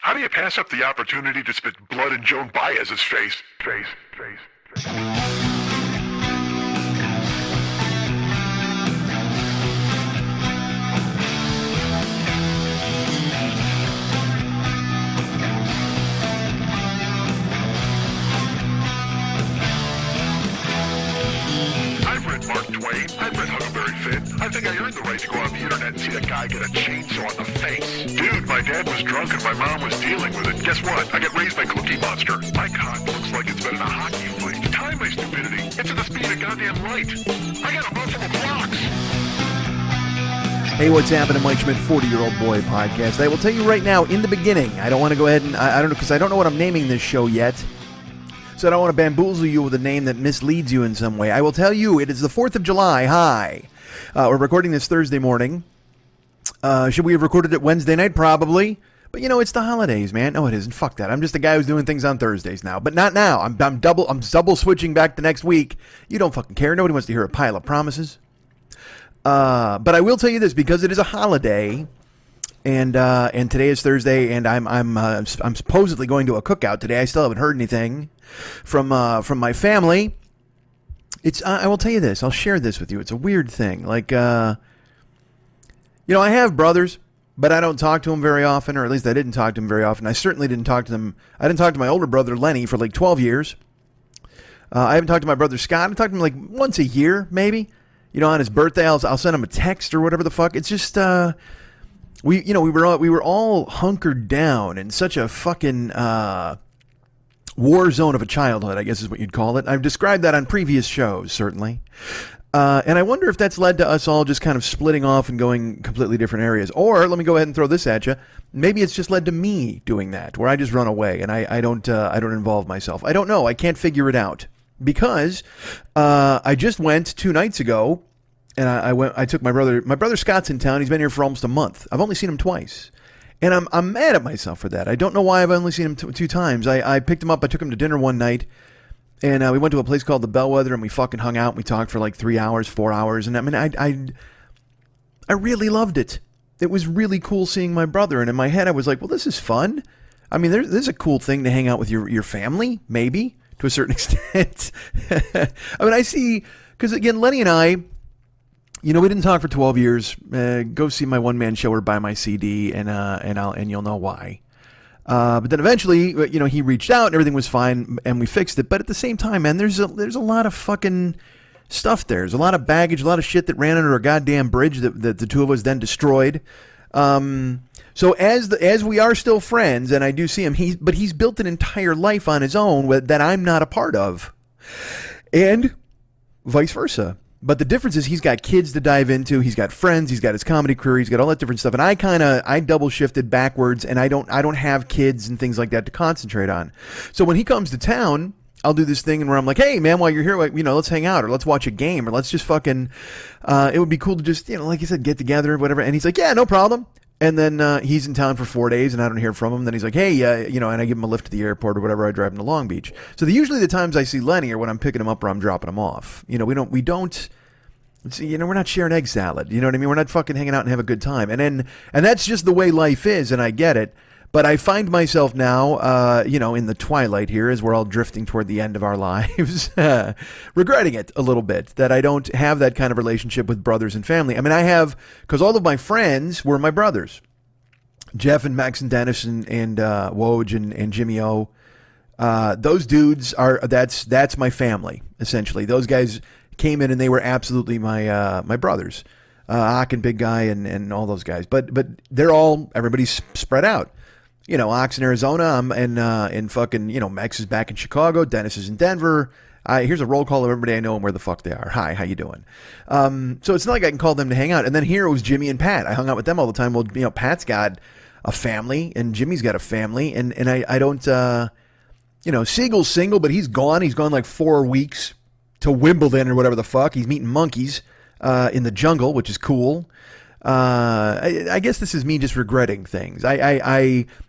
How do you pass up the opportunity to spit blood in Joan Baez's face? I've read Mark Twain. I've read Huckleberry Finn. I think I earned the right to go on the internet and see a guy get a chainsaw in the face. Dude, my dad was drunk and my mom was dealing with it. Guess what? I got raised by Cookie Monster. My cock looks like it's been in a hockey fight. Time my stupidity. It's at the speed of goddamn light. I got a run full of blocks. Hey, what's happening, Mike Schmidt, 40-Year-Old Boy Podcast. I will tell you right now, in the beginning, I don't want to go ahead and, I don't know, because I don't know what I'm naming this show yet. So I don't want to bamboozle you with a name that misleads you in some way. I will tell you, it is the 4th of July. Hi. We're recording this Thursday morning. Should we have recorded it Wednesday night? Probably. But, you know, it's the holidays, man. No, it isn't. Fuck that. I'm just a guy who's doing things on Thursdays now. But not now. I'm double switching back to next week. You don't fucking care. Nobody wants to hear a pile of promises. But I will tell you this, because it is a holiday, and today is Thursday, and I'm supposedly going to a cookout today. I still haven't heard anything from my family. I will tell you this. I'll share this with you. It's a weird thing. Like, I have brothers, but I don't talk to them very often, or at least I didn't talk to them very often. I certainly didn't talk to them. I didn't talk to my older brother, Lenny, for like 12 years. I haven't talked to my brother, Scott. I talked to him like once a year, maybe. On his birthday, I'll send him a text or whatever the fuck. It's just, we were all hunkered down in such a fucking war zone of a childhood, I guess is what you'd call it. I've described that on previous shows, certainly. And I wonder if that's led to us all just kind of splitting off and going completely different areas. Or, let me go ahead and throw this at you, maybe it's just led to me doing that, where I just run away and I don't involve myself. I don't know. I can't figure it out. Because I just went 2 nights ago, and I took my brother Scott's in town. He's been here for almost a month. I've only seen him twice. And I'm mad at myself for that. I don't know why I've only seen him 2 times. I picked him up. I took him to dinner one night. And we went to a place called the Bellwether, and we fucking hung out. And we talked for like 3 hours, 4 hours. And I mean, I really loved it. It was really cool seeing my brother. And in my head, I was like, well, this is fun. I mean, this is a cool thing to hang out with your family, maybe, to a certain extent. I mean, I see, because again, Lenny and I, we didn't talk for 12 years. Go see my one-man show or buy my CD, and you'll know why. But then eventually, he reached out and everything was fine and we fixed it. But at the same time, man, there's a lot of fucking stuff there. There's a lot of baggage, a lot of shit that ran under a goddamn bridge that the two of us then destroyed. So as we are still friends, and I do see him, he's built an entire life on his own that I'm not a part of, and vice versa. But the difference is he's got kids to dive into, he's got friends, he's got his comedy career, he's got all that different stuff, and I double shifted backwards, and I don't have kids and things like that to concentrate on. So when he comes to town, I'll do this thing and where I'm like, hey man, while you're here, let's hang out, or let's watch a game, or let's just fucking, it would be cool to just, like you said, get together or whatever. And he's like, yeah, no problem. And then he's in town for 4 days and I don't hear from him. Then he's like, hey, and I give him a lift to the airport or whatever. I drive him to Long Beach. So usually the times I see Lenny are when I'm picking him up or I'm dropping him off. We don't, we're not sharing egg salad. You know what I mean? We're not fucking hanging out and have a good time. And that's just the way life is. And I get it. But I find myself now, in the twilight here as we're all drifting toward the end of our lives, regretting it a little bit that I don't have that kind of relationship with brothers and family. I mean, I have, because all of my friends were my brothers. Jeff and Max and Dennis and Woj and Jimmy O. Those dudes that's my family, essentially. Those guys came in and they were absolutely my brothers. Ock and Big Guy and all those guys. But everybody's spread out. Ox in Arizona, and fucking, Max is back in Chicago, Dennis is in Denver. Here's a roll call of everybody I know and where the fuck they are. Hi, how you doing? So it's not like I can call them to hang out. And then here it was Jimmy and Pat. I hung out with them all the time. Well, Pat's got a family and Jimmy's got a family, and I don't, Siegel's single, but he's gone. He's gone like 4 weeks to Wimbledon or whatever the fuck. He's meeting monkeys in the jungle, which is cool. I guess this is me just regretting things. And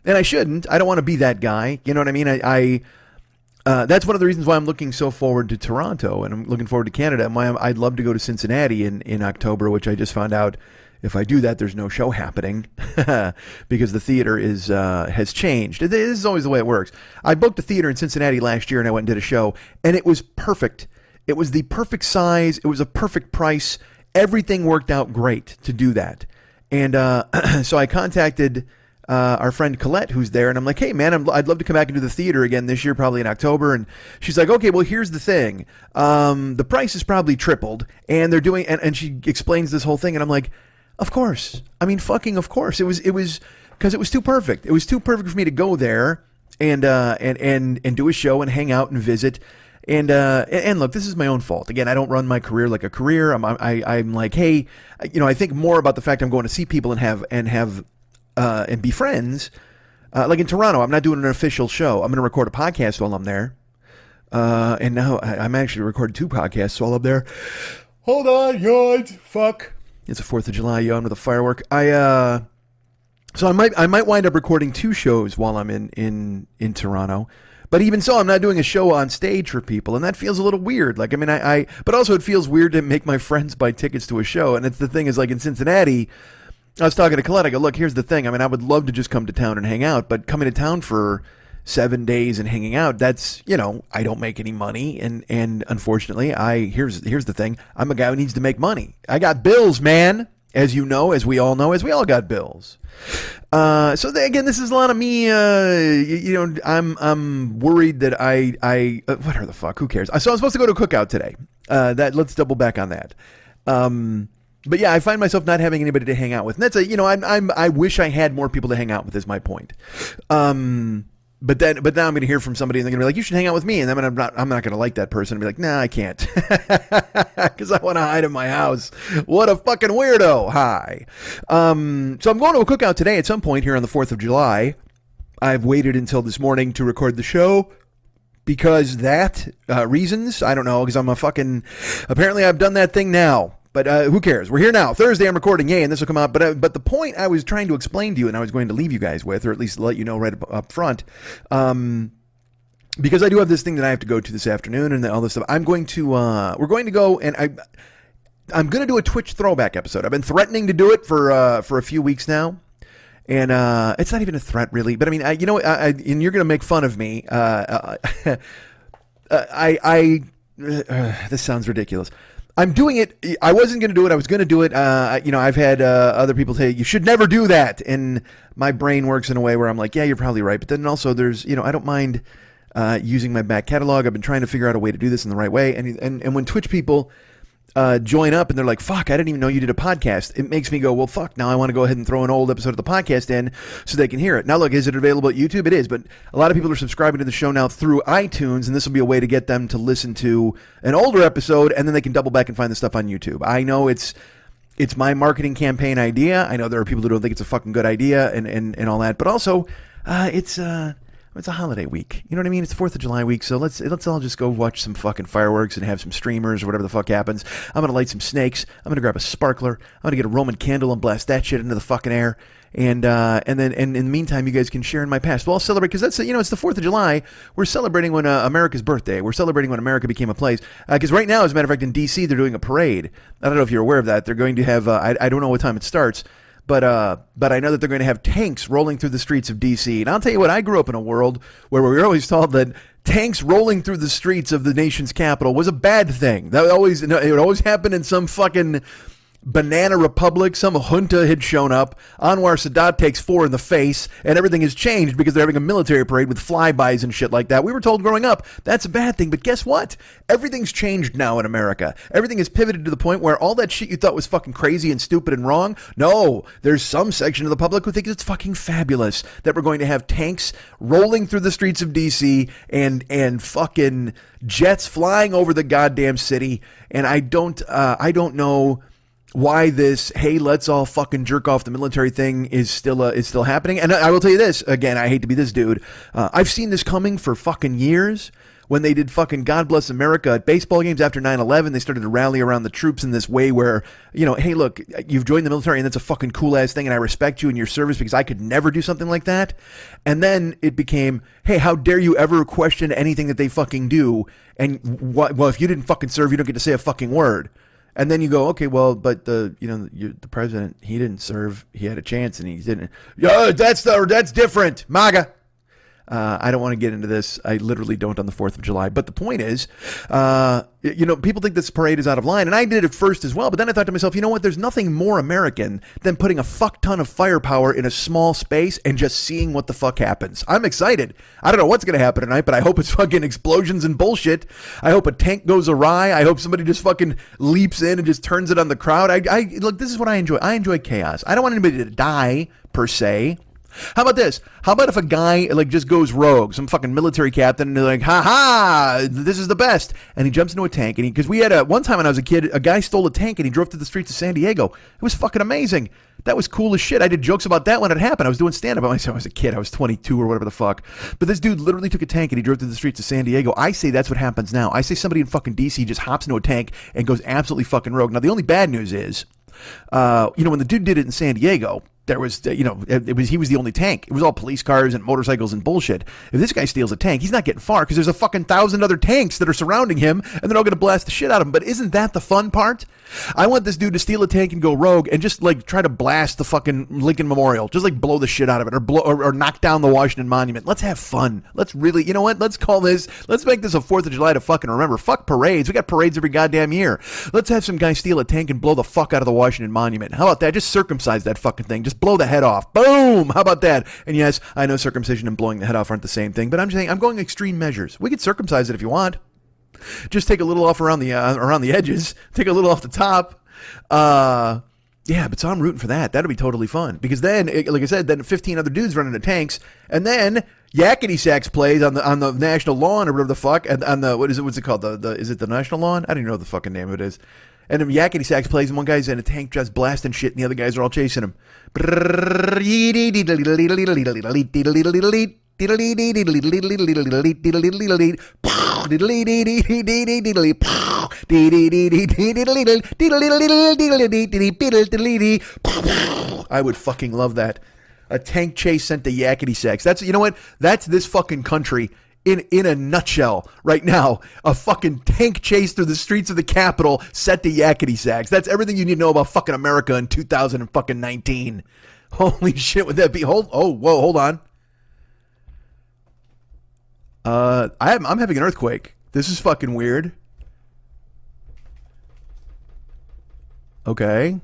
I shouldn't. I don't want to be that guy. You know what I mean? That's one of the reasons why I'm looking so forward to Toronto and I'm looking forward to Canada. And why I'd love to go to Cincinnati in October, which I just found out if I do that, there's no show happening because the theater has changed. This is always the way it works. I booked a theater in Cincinnati last year, and I went and did a show, and it was perfect. It was the perfect size. It was a perfect price. Everything worked out great to do that. And so I contacted our friend Colette, who's there, and I'm like, hey, man, I'd love to come back and do the theater again this year, probably in October. And she's like, okay, well, here's the thing. The price is probably tripled, and they're doing, and she explains this whole thing, and I'm like, of course. I mean, fucking of course. It was because it was too perfect. It was too perfect for me to go there and do a show and hang out and visit. And look, this is my own fault. Again, I don't run my career like a career. I'm like, hey, I think more about the fact I'm going to see people and have be friends. Like in Toronto, I'm not doing an official show. I'm going to record a podcast while I'm there. And now I'm actually recording 2 podcasts while I'm there. Hold on, yawn. Fuck. It's a 4th of July yawn with a firework. So I might wind up recording 2 shows while I'm in Toronto. But even so, I'm not doing a show on stage for people, and that feels a little weird. Like, I mean, but also it feels weird to make my friends buy tickets to a show. And it's the thing is, like in Cincinnati, I was talking to Colette. I go, look, here's the thing. I mean, I would love to just come to town and hang out, but coming to town for 7 days and hanging out, that's, I don't make any money. And unfortunately, here's the thing. I'm a guy who needs to make money. I got bills, man. As you know, as we all got bills. So again, this is a lot of me. I'm worried that whatever the fuck, who cares? So I'm supposed to go to a cookout today. Let's double back on that. But yeah, I find myself not having anybody to hang out with, and that's I wish I had more people to hang out with. Is my point. But now I'm going to hear from somebody and they're going to be like, you should hang out with me. And then I'm not going to like that person and be like, nah, I can't. Because I want to hide in my house. What a fucking weirdo. Hi. So I'm going to a cookout today at some point here on the 4th of July. I've waited until this morning to record the show because reasons. I don't know, because apparently I've done that thing now. But who cares? We're here now. Thursday, I'm recording, yay, and this will come out. But the point I was trying to explain to you, and I was going to leave you guys with, or at least let you know right up front, because I do have this thing that I have to go to this afternoon and all this stuff. We're going to go, and I'm going to do a Twitch throwback episode. I've been threatening to do it for a few weeks now, and it's not even a threat really. But I mean, and you're going to make fun of me. This sounds ridiculous. I'm doing it. I wasn't going to do it. I was going to do it. I've had other people say, you should never do that. And my brain works in a way where I'm like, yeah, you're probably right. But then also there's, I don't mind using my back catalog. I've been trying to figure out a way to do this in the right way. And when Twitch people join up and they're like, fuck, I didn't even know you did a podcast. It makes me go, well, fuck, now I want to go ahead and throw an old episode of the podcast in so they can hear it. Now, look, is it available at YouTube? It is, but a lot of people are subscribing to the show now through iTunes, and this will be a way to get them to listen to an older episode, and then they can double back and find the stuff on YouTube. I know it's my marketing campaign idea. I know there are people who don't think it's a fucking good idea and all that, but also it's a holiday week. You know what I mean? It's 4th of July week, so let's all just go watch some fucking fireworks and have some streamers or whatever the fuck happens. I'm going to light some snakes. I'm going to grab a sparkler. I'm going to get a Roman candle and blast that shit into the fucking air. And then in the meantime, you guys can share in my past. We'll all celebrate, because that's, it's the 4th of July. We're celebrating when America's birthday. We're celebrating when America became a place. Because right now, as a matter of fact, in D.C., they're doing a parade. I don't know if you're aware of that. They're going to have, I don't know what time it starts, but I know that they're going to have tanks rolling through the streets of D.C. And I'll tell you what, I grew up in a world where we were always told that tanks rolling through the streets of the nation's capital was a bad thing. It would always happen in some fucking banana republic. Some junta had shown up. Anwar Sadat takes 4 in the face, and everything has changed because they're having a military parade with flybys and shit like that. We were told growing up that's a bad thing, but guess what? Everything's changed now in America. Everything has pivoted to the point where all that shit you thought was fucking crazy and stupid and wrong, no, there's some section of the public who thinks it's fucking fabulous that we're going to have tanks rolling through the streets of DC and fucking jets flying over the goddamn city. And I don't know why this, hey, let's all fucking jerk off the military thing is still happening. And I will tell you this, again, I hate to be this dude. I've seen this coming for fucking years. When they did fucking God Bless America at baseball games after 9/11, they started to rally around the troops in this way where, hey, look, you've joined the military and that's a fucking cool ass thing and I respect you in your service because I could never do something like that. And then it became, hey, how dare you ever question anything that they fucking do? And well, if you didn't fucking serve, you don't get to say a fucking word. And then you go, okay, well, but the president, he didn't serve. He had a chance, and he didn't. Yeah, that's different. MAGA. I don't want to get into this. I literally don't on the 4th of July. But the point is, people think this parade is out of line. And I did it first as well. But then I thought to myself, you know what? There's nothing more American than putting a fuck ton of firepower in a small space and just seeing what the fuck happens. I'm excited. I don't know what's going to happen tonight, but I hope it's fucking explosions and bullshit. I hope a tank goes awry. I hope somebody just fucking leaps in and just turns it on the crowd. Look, this is what I enjoy. I enjoy chaos. I don't want anybody to die, per se. How about this? How about if a guy just goes rogue, some fucking military captain, and they're like, ha ha, this is the best, and he jumps into a tank, and because we had one time when I was a kid, a guy stole a tank and he drove through the streets of San Diego. It was fucking amazing. That was cool as shit. I did jokes about that when it happened. I was doing stand-up. I was a kid. I was 22 or whatever the fuck. But this dude literally took a tank and he drove through the streets of San Diego. I say that's what happens now. I say somebody in fucking DC just hops into a tank and goes absolutely fucking rogue. Now, the only bad news is, when the dude did it in San Diego, there was, he was the only tank. It was all police cars and motorcycles and bullshit. If this guy steals a tank, he's not getting far because there's a fucking 1,000 other tanks that are surrounding him and they're all going to blast the shit out of him. But isn't that the fun part? I want this dude to steal a tank and go rogue and just try to blast the fucking Lincoln Memorial. Just blow the shit out of it or knock down the Washington Monument. Let's have fun. Let's really, you know what? Let's make this a 4th of July to fucking remember. Fuck parades. We got parades every goddamn year. Let's have some guy steal a tank and blow the fuck out of the Washington Monument. How about that? Just circumcise that fucking thing. Just blow the head off. Boom! How about that? And yes, I know circumcision and blowing the head off aren't the same thing, but I'm just saying I'm going extreme measures. We could circumcise it if you want. Just take a little off around the edges. Take a little off the top. Yeah, but so I'm rooting for that. That'll be totally fun because then, like I said, then 15 other dudes running into tanks, and then Yakety Sax plays on the national lawn or whatever the fuck, and on the what's it called? Is it the national lawn? I don't even know what the fucking name of it is. And then Yakety Sax plays, and one guy's in a tank just blasting shit, and the other guys are all chasing him. I would fucking love that. A tank chase sent to Yakety Sax. That's, you know what? That's this fucking country in a nutshell right now. A fucking tank chase through the streets of the Capitol set to Yakety Sax. That's everything you need to know about fucking America in 2019. Holy shit, would that be? Hold on. I'm having an earthquake. This is fucking weird. Okay.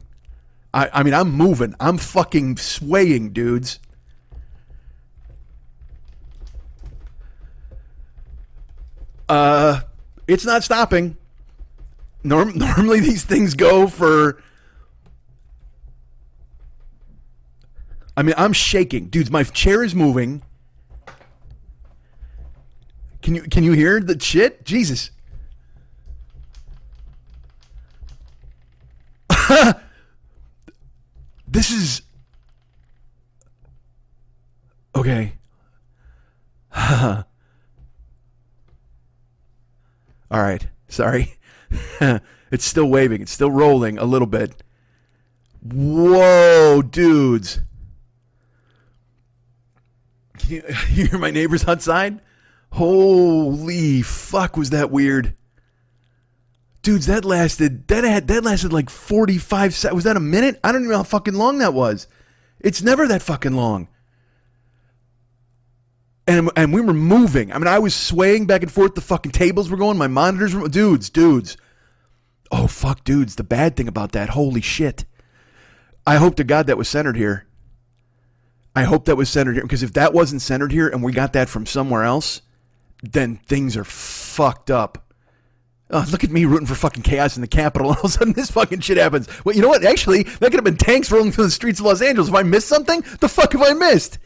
I mean, I'm moving. I'm fucking swaying, dudes. It's not stopping. Normally these things go for... I mean, I'm shaking. Dudes, my chair is moving. Can you hear the shit? Jesus. This is... Okay. All right. Sorry. It's still waving. It's still rolling a little bit. Whoa, dudes. Can you hear my neighbors outside? Holy fuck, was that weird. Dudes, that lasted like 45 seconds. Was that a minute? I don't even know how fucking long that was. It's never that fucking long. And we were moving. I mean, I was swaying back and forth. The fucking tables were going. My monitors were... Dudes. Oh, fuck, dudes. The bad thing about that, holy shit. I hope to God that was centered here. I hope that was centered here. Because if that wasn't centered here and we got that from somewhere else, then things are fucked up. Oh, look at me rooting for fucking chaos in the Capitol. All of a sudden, this fucking shit happens. Well, you know what? Actually, that could have been tanks rolling through the streets of Los Angeles. If I missed something, the fuck have I missed?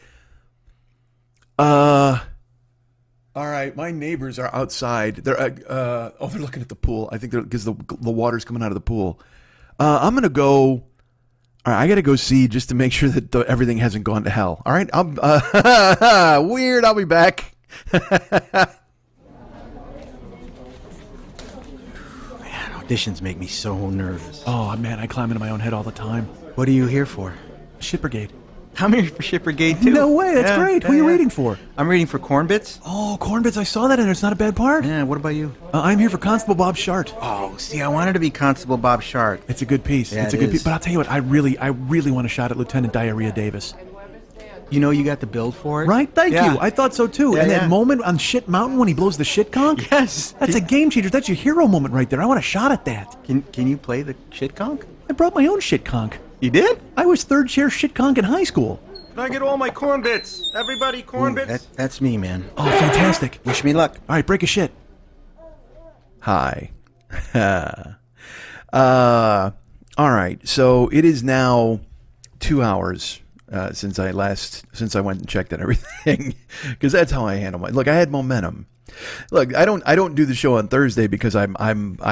All right. My neighbors are outside. They're looking at the pool. I think they're because the water's coming out of the pool. I'm gonna go. All right, I gotta go see just to make sure that everything hasn't gone to hell. All right. Weird. I'll be back. Auditions make me so nervous. Oh, man, I climb into my own head all the time. What are you here for? Shit brigade. I'm here for Shit Brigade, too. No way, that's great. Who are you reading for? I'm reading for Corn Bits. Oh, Corn Bits, I saw that in there. It's not a bad part. Yeah, what about you? I'm here for Constable Bob Shart. Oh, see, I wanted to be Constable Bob Shart. It's a good piece. Yeah, it's a it good is. piece. But I'll tell you what, I really want a shot at Lieutenant Diarrhea Davis. You know you got the build for it? Right? Thank you. I thought so too. Yeah, and that yeah. moment on Shit Mountain when he blows the shit conch? Yes. That's a game changer. That's your hero moment right there. I want a shot at that. Can you play the shit conch? I brought my own shit conch. You did? I was third chair shit conch in high school. Can I get all my corn bits? Everybody, corn bits? That's me, man. Oh, fantastic. Wish me luck. All right, break a shit. Hi. All right, so it is now 2 hours since I went and checked on everything, because that's how I handle my. Look, I had momentum. Look, I don't do the show on Thursday because I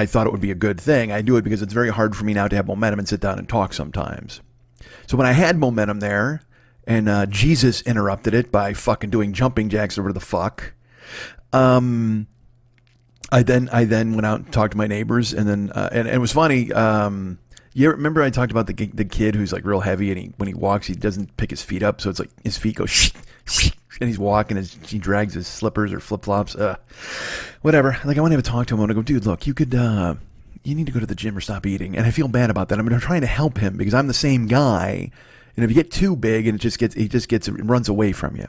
thought it would be a good thing. I do it because it's very hard for me now to have momentum and sit down and talk sometimes. So when I had momentum there, and Jesus interrupted it by fucking doing jumping jacks over the fuck. I then went out and talked to my neighbors, and then and it was funny. You remember I talked about the kid who's like real heavy, and when he walks, he doesn't pick his feet up, so it's like his feet go and he's walking as he drags his slippers or flip flops. Whatever. Like I want to have a talk to him. I want to go, dude. Look, you need to go to the gym or stop eating. And I feel bad about that. I'm trying to help him because I'm the same guy. And if you get too big, and it runs away from you.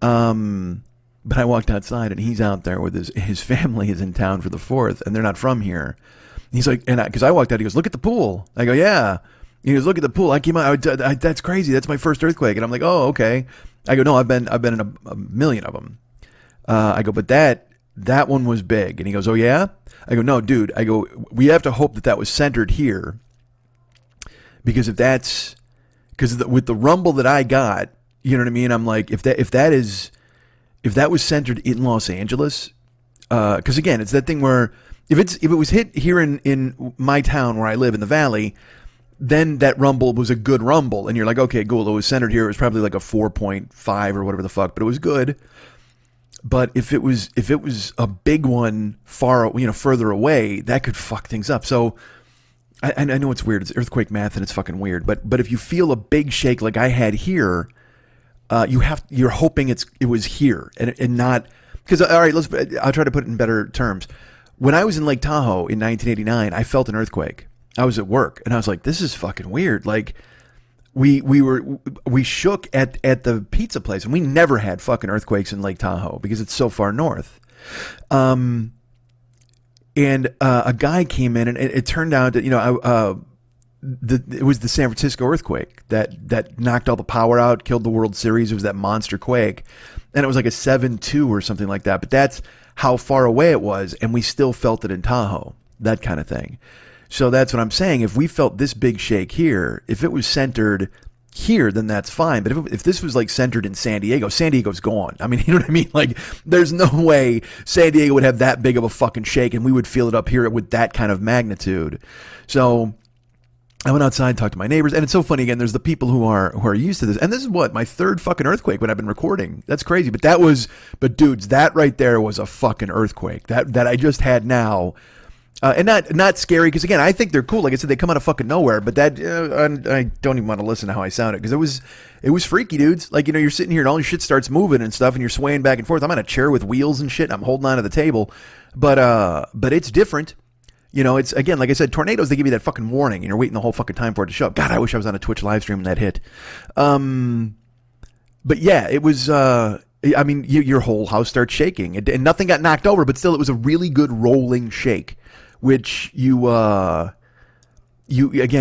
But I walked outside, and he's out there with his family is in town for the 4th, and they're not from here. He's like, because I walked out, he goes, look at the pool. I go, yeah. He goes, look at the pool. I came out. That's crazy. That's my first earthquake. And I'm like, oh, okay. I go, no, I've been in a million of them. I go, but that one was big. And he goes, oh yeah. I go, no, dude. I go, we have to hope that was centered here, because with the rumble that I got, you know what I mean. I'm like, if that was centered in Los Angeles, because again, it's that thing where if it was hit here in my town where I live in the valley, then that rumble was a good rumble, and you're like, okay, cool. It was centered here. It was probably like a 4.5 or whatever the fuck, but it was good. But if it was a big one further away, that could fuck things up. So I know it's weird. It's earthquake math and it's fucking weird. But if you feel a big shake like I had here, you're hoping it was here and not, because all right, I'll try to put it in better terms. When I was in Lake Tahoe in 1989, I felt an earthquake. I was at work and I was like, this is fucking weird. Like we shook at the pizza place, and we never had fucking earthquakes in Lake Tahoe because it's so far north. And a guy came in, and it turned out that it was the San Francisco earthquake that knocked all the power out, killed the World Series. It was that monster quake, and it was like a 7.2 or something like that. But that's how far away it was, and we still felt it in Tahoe, that kind of thing. So that's what I'm saying. If we felt this big shake here, if it was centered here, then that's fine. But if this was like centered in San Diego's gone. I mean, you know what I mean? Like, there's no way San Diego would have that big of a fucking shake, and we would feel it up here with that kind of magnitude. So I went outside, talked to my neighbors, and it's so funny. Again, there's the people who are used to this, and this is what my third fucking earthquake when I've been recording. That's crazy. But dudes, that right there was a fucking earthquake that I just had now. And not scary, because again, I think they're cool. Like I said, they come out of fucking nowhere. But that I don't even want to listen to how I sounded, because it was freaky, dudes. Like, you're sitting here and all your shit starts moving and stuff, and you're swaying back and forth. I'm on a chair with wheels and shit. And I'm holding on to the table, but it's different. It's, again, like I said, tornadoes, they give you that fucking warning, and you're waiting the whole fucking time for it to show up. God, I wish I was on a Twitch live stream when that hit. But yeah, it was. I mean, your whole house starts shaking, and nothing got knocked over, but still, it was a really good rolling shake. Which you again,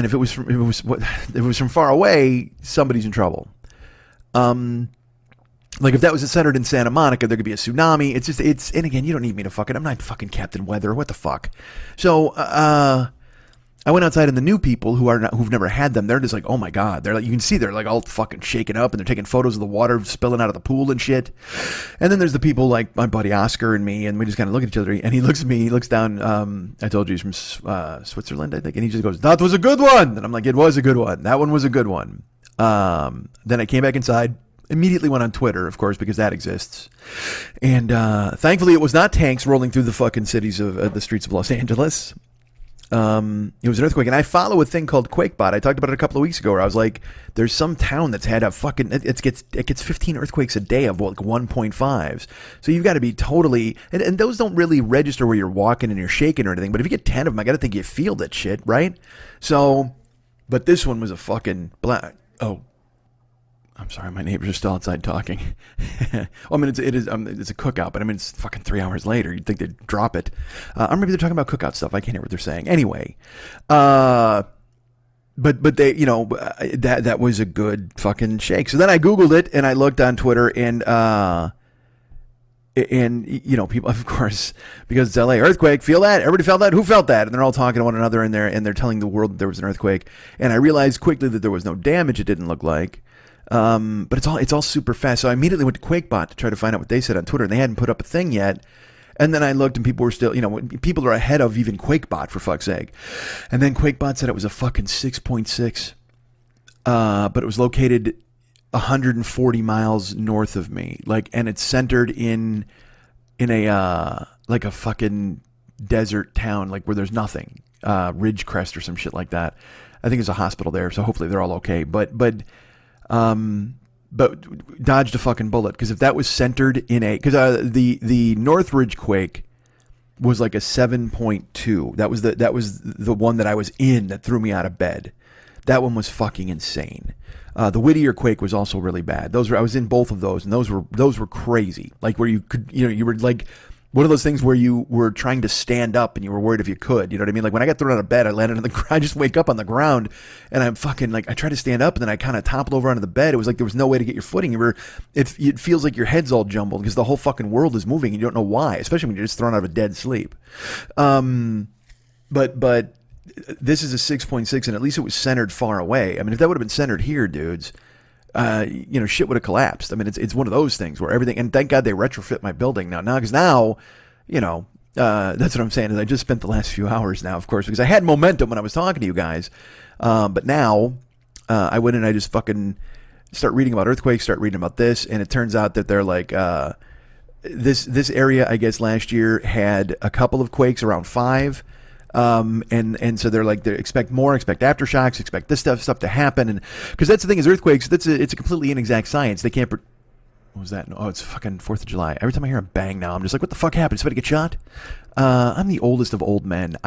if it was from far away, somebody's in trouble. Like if that was centered in Santa Monica, there could be a tsunami. And again, you don't need me to I'm not fucking Captain Weather. What the fuck? So I went outside, and the new people who've never had them, they're just like, oh my God. They're like, you can see they're like all fucking shaken up, and they're taking photos of the water spilling out of the pool and shit. And then there's the people like my buddy Oscar and me, and we just kind of look at each other, and he looks at me, he looks down. I told you he's from Switzerland, I think. And he just goes, that was a good one. And I'm like, it was a good one. That one was a good one. Then I came back inside, immediately went on Twitter, of course, because that exists. And thankfully it was not tanks rolling through the fucking cities of the streets of Los Angeles. It was an earthquake, and I follow a thing called QuakeBot. I talked about it a couple of weeks ago, where I was like, "There's some town that's had a fucking it gets 15 earthquakes a day of like 1.5s. So you've got to be totally and those don't really register where you're walking and you're shaking or anything. But if you get 10 of them, I got to think you feel that shit, right? So, but this one was a fucking black. Oh, I'm sorry, my neighbors are still outside talking. Well, I mean, it's a cookout, but I mean, it's fucking 3 hours later. You'd think they'd drop it. Or maybe they're talking about cookout stuff. I can't hear what they're saying. Anyway, but they, that was a good fucking shake. So then I Googled it and I looked on Twitter and people, of course, because it's LA earthquake, feel that? Everybody felt that? Who felt that? And they're all talking to one another and they're telling the world that there was an earthquake. And I realized quickly that there was no damage. It didn't look like. But it's all super fast. So I immediately went to QuakeBot to try to find out what they said on Twitter, and they hadn't put up a thing yet. And then I looked, and people were still, people are ahead of even QuakeBot, for fuck's sake. And then QuakeBot said it was a fucking 6.6, but it was located 140 miles north of me, and it's centered in a like a fucking desert town, like where there's nothing, Ridgecrest or some shit like that. I think there's a hospital there, so hopefully they're all okay. But dodged a fucking bullet, because if that was centered in because the Northridge quake was like a 7.2. That was the one that I was in that threw me out of bed. That one was fucking insane. The Whittier quake was also really bad. I was in both of those, and those were crazy. Like where you could, you were like one of those things where you were trying to stand up and you were worried if you could. You know what I mean? Like when I got thrown out of bed, I landed on the ground. I just wake up on the ground and I'm fucking I try to stand up and then I kind of topple over onto the bed. It was like there was no way to get your footing. It feels like your head's all jumbled because the whole fucking world is moving and you don't know why, especially when you're just thrown out of a dead sleep. But this is a 6.6 and at least it was centered far away. I mean, if that would have been centered here, dudes, shit would have collapsed. I mean, it's one of those things where everything, and thank God they retrofit my building now, because now, that's what I'm saying is I just spent the last few hours now, of course, because I had momentum when I was talking to you guys. But now, I went and I just fucking start reading about earthquakes, start reading about this. And it turns out that they're like, this area, I guess last year had a couple of quakes around 5. And so they're like, they expect more, expect aftershocks, expect this stuff to happen. And because that's the thing is earthquakes, it's a completely inexact science. They can't, what was that? Oh, it's fucking 4th of July. Every time I hear a bang now, I'm just like, what the fuck happened? Did somebody get shot? I'm the oldest of old men.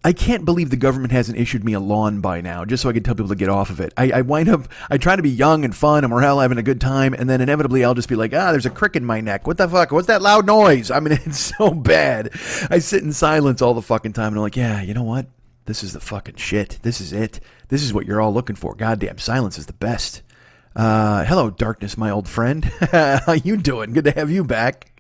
I can't believe the government hasn't issued me a lawn by now, just so I can tell people to get off of it. I try to be young and fun and morale, having a good time, and then inevitably I'll just be like, there's a crick in my neck. What the fuck? What's that loud noise? I mean, it's so bad. I sit in silence all the fucking time, and I'm like, yeah, you know what? This is the fucking shit. This is it. This is what you're all looking for. Goddamn, silence is the best. Hello, darkness, my old friend. How you doing? Good to have you back.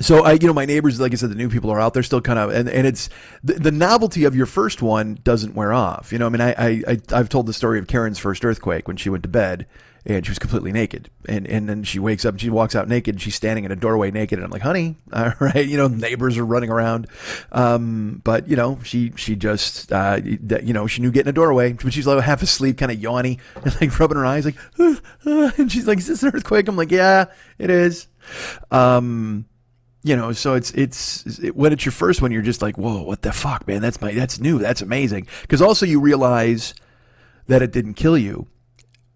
So my neighbors, like I said, the new people are out there still kind of, and it's the novelty of your first one doesn't wear off. I mean, I've told the story of Karen's first earthquake when she went to bed and she was completely naked, and then she wakes up and she walks out naked and she's standing in a doorway naked, and I'm like, honey, all right, neighbors are running around, but she just she knew getting a doorway, but she's like half asleep, kind of yawny and like rubbing her eyes, like, and she's like, is this an earthquake? I'm like, yeah, it is. So it's when it's your first one, you're just like, whoa, what the fuck, man? That's new. That's amazing. Because also you realize that it didn't kill you.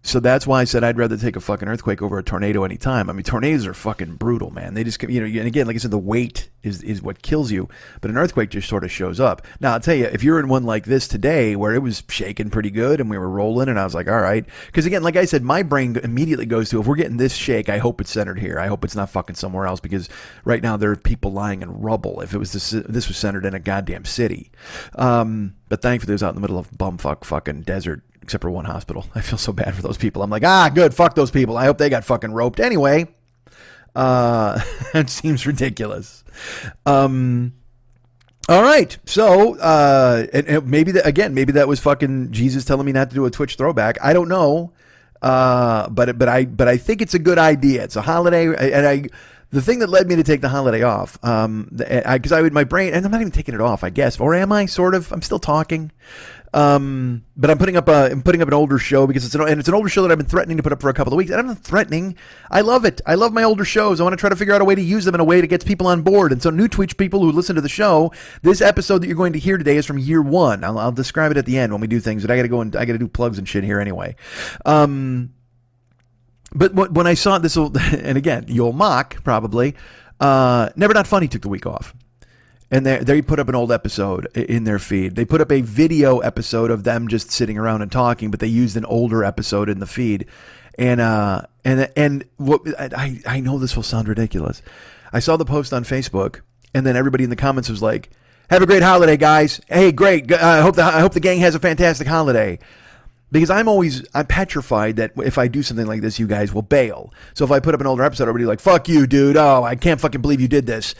So that's why I said I'd rather take a fucking earthquake over a tornado anytime. I mean, tornadoes are fucking brutal, man. They just, and again, like I said, the weight is what kills you. But an earthquake just sort of shows up. Now, I'll tell you, if you're in one like this today where it was shaking pretty good and we were rolling and I was like, all right. Because again, like I said, my brain immediately goes to, if we're getting this shake, I hope it's centered here. I hope it's not fucking somewhere else, because right now there are people lying in rubble if it was this was centered in a goddamn city. But thankfully it was out in the middle of bumfuck fucking desert. Except for one hospital. I feel so bad for those people. I'm like, good, fuck those people. I hope they got fucking roped. Anyway, it seems ridiculous. All right. So, and maybe that was fucking Jesus telling me not to do a Twitch throwback. I don't know. But I think it's a good idea. It's a holiday, and the thing that led me to take the holiday off, because my brain, and I'm not even taking it off, I guess, or am I? Sort of. I'm still talking. But I'm putting up an older show because it's an older show that I've been threatening to put up for a couple of weeks. And I'm not threatening. I love it. I love my older shows. I want to try to figure out a way to use them in a way that gets people on board. And so, new Twitch people who listen to the show, this episode that you're going to hear today is from year one. I'll describe it at the end when we do things. But I got to do plugs and shit here anyway. But when I saw this, and again, you'll mock probably. Never Not Funny took the week off. And they put up an old episode in their feed. They put up a video episode of them just sitting around and talking, but they used an older episode in the feed. And what I know this will sound ridiculous. I saw the post on Facebook, and then everybody in the comments was like, "Have a great holiday, guys. Hey, great. I hope the gang has a fantastic holiday." Because I'm petrified that if I do something like this, you guys will bail. So if I put up an older episode, everybody's like, "Fuck you, dude. Oh, I can't fucking believe you did this."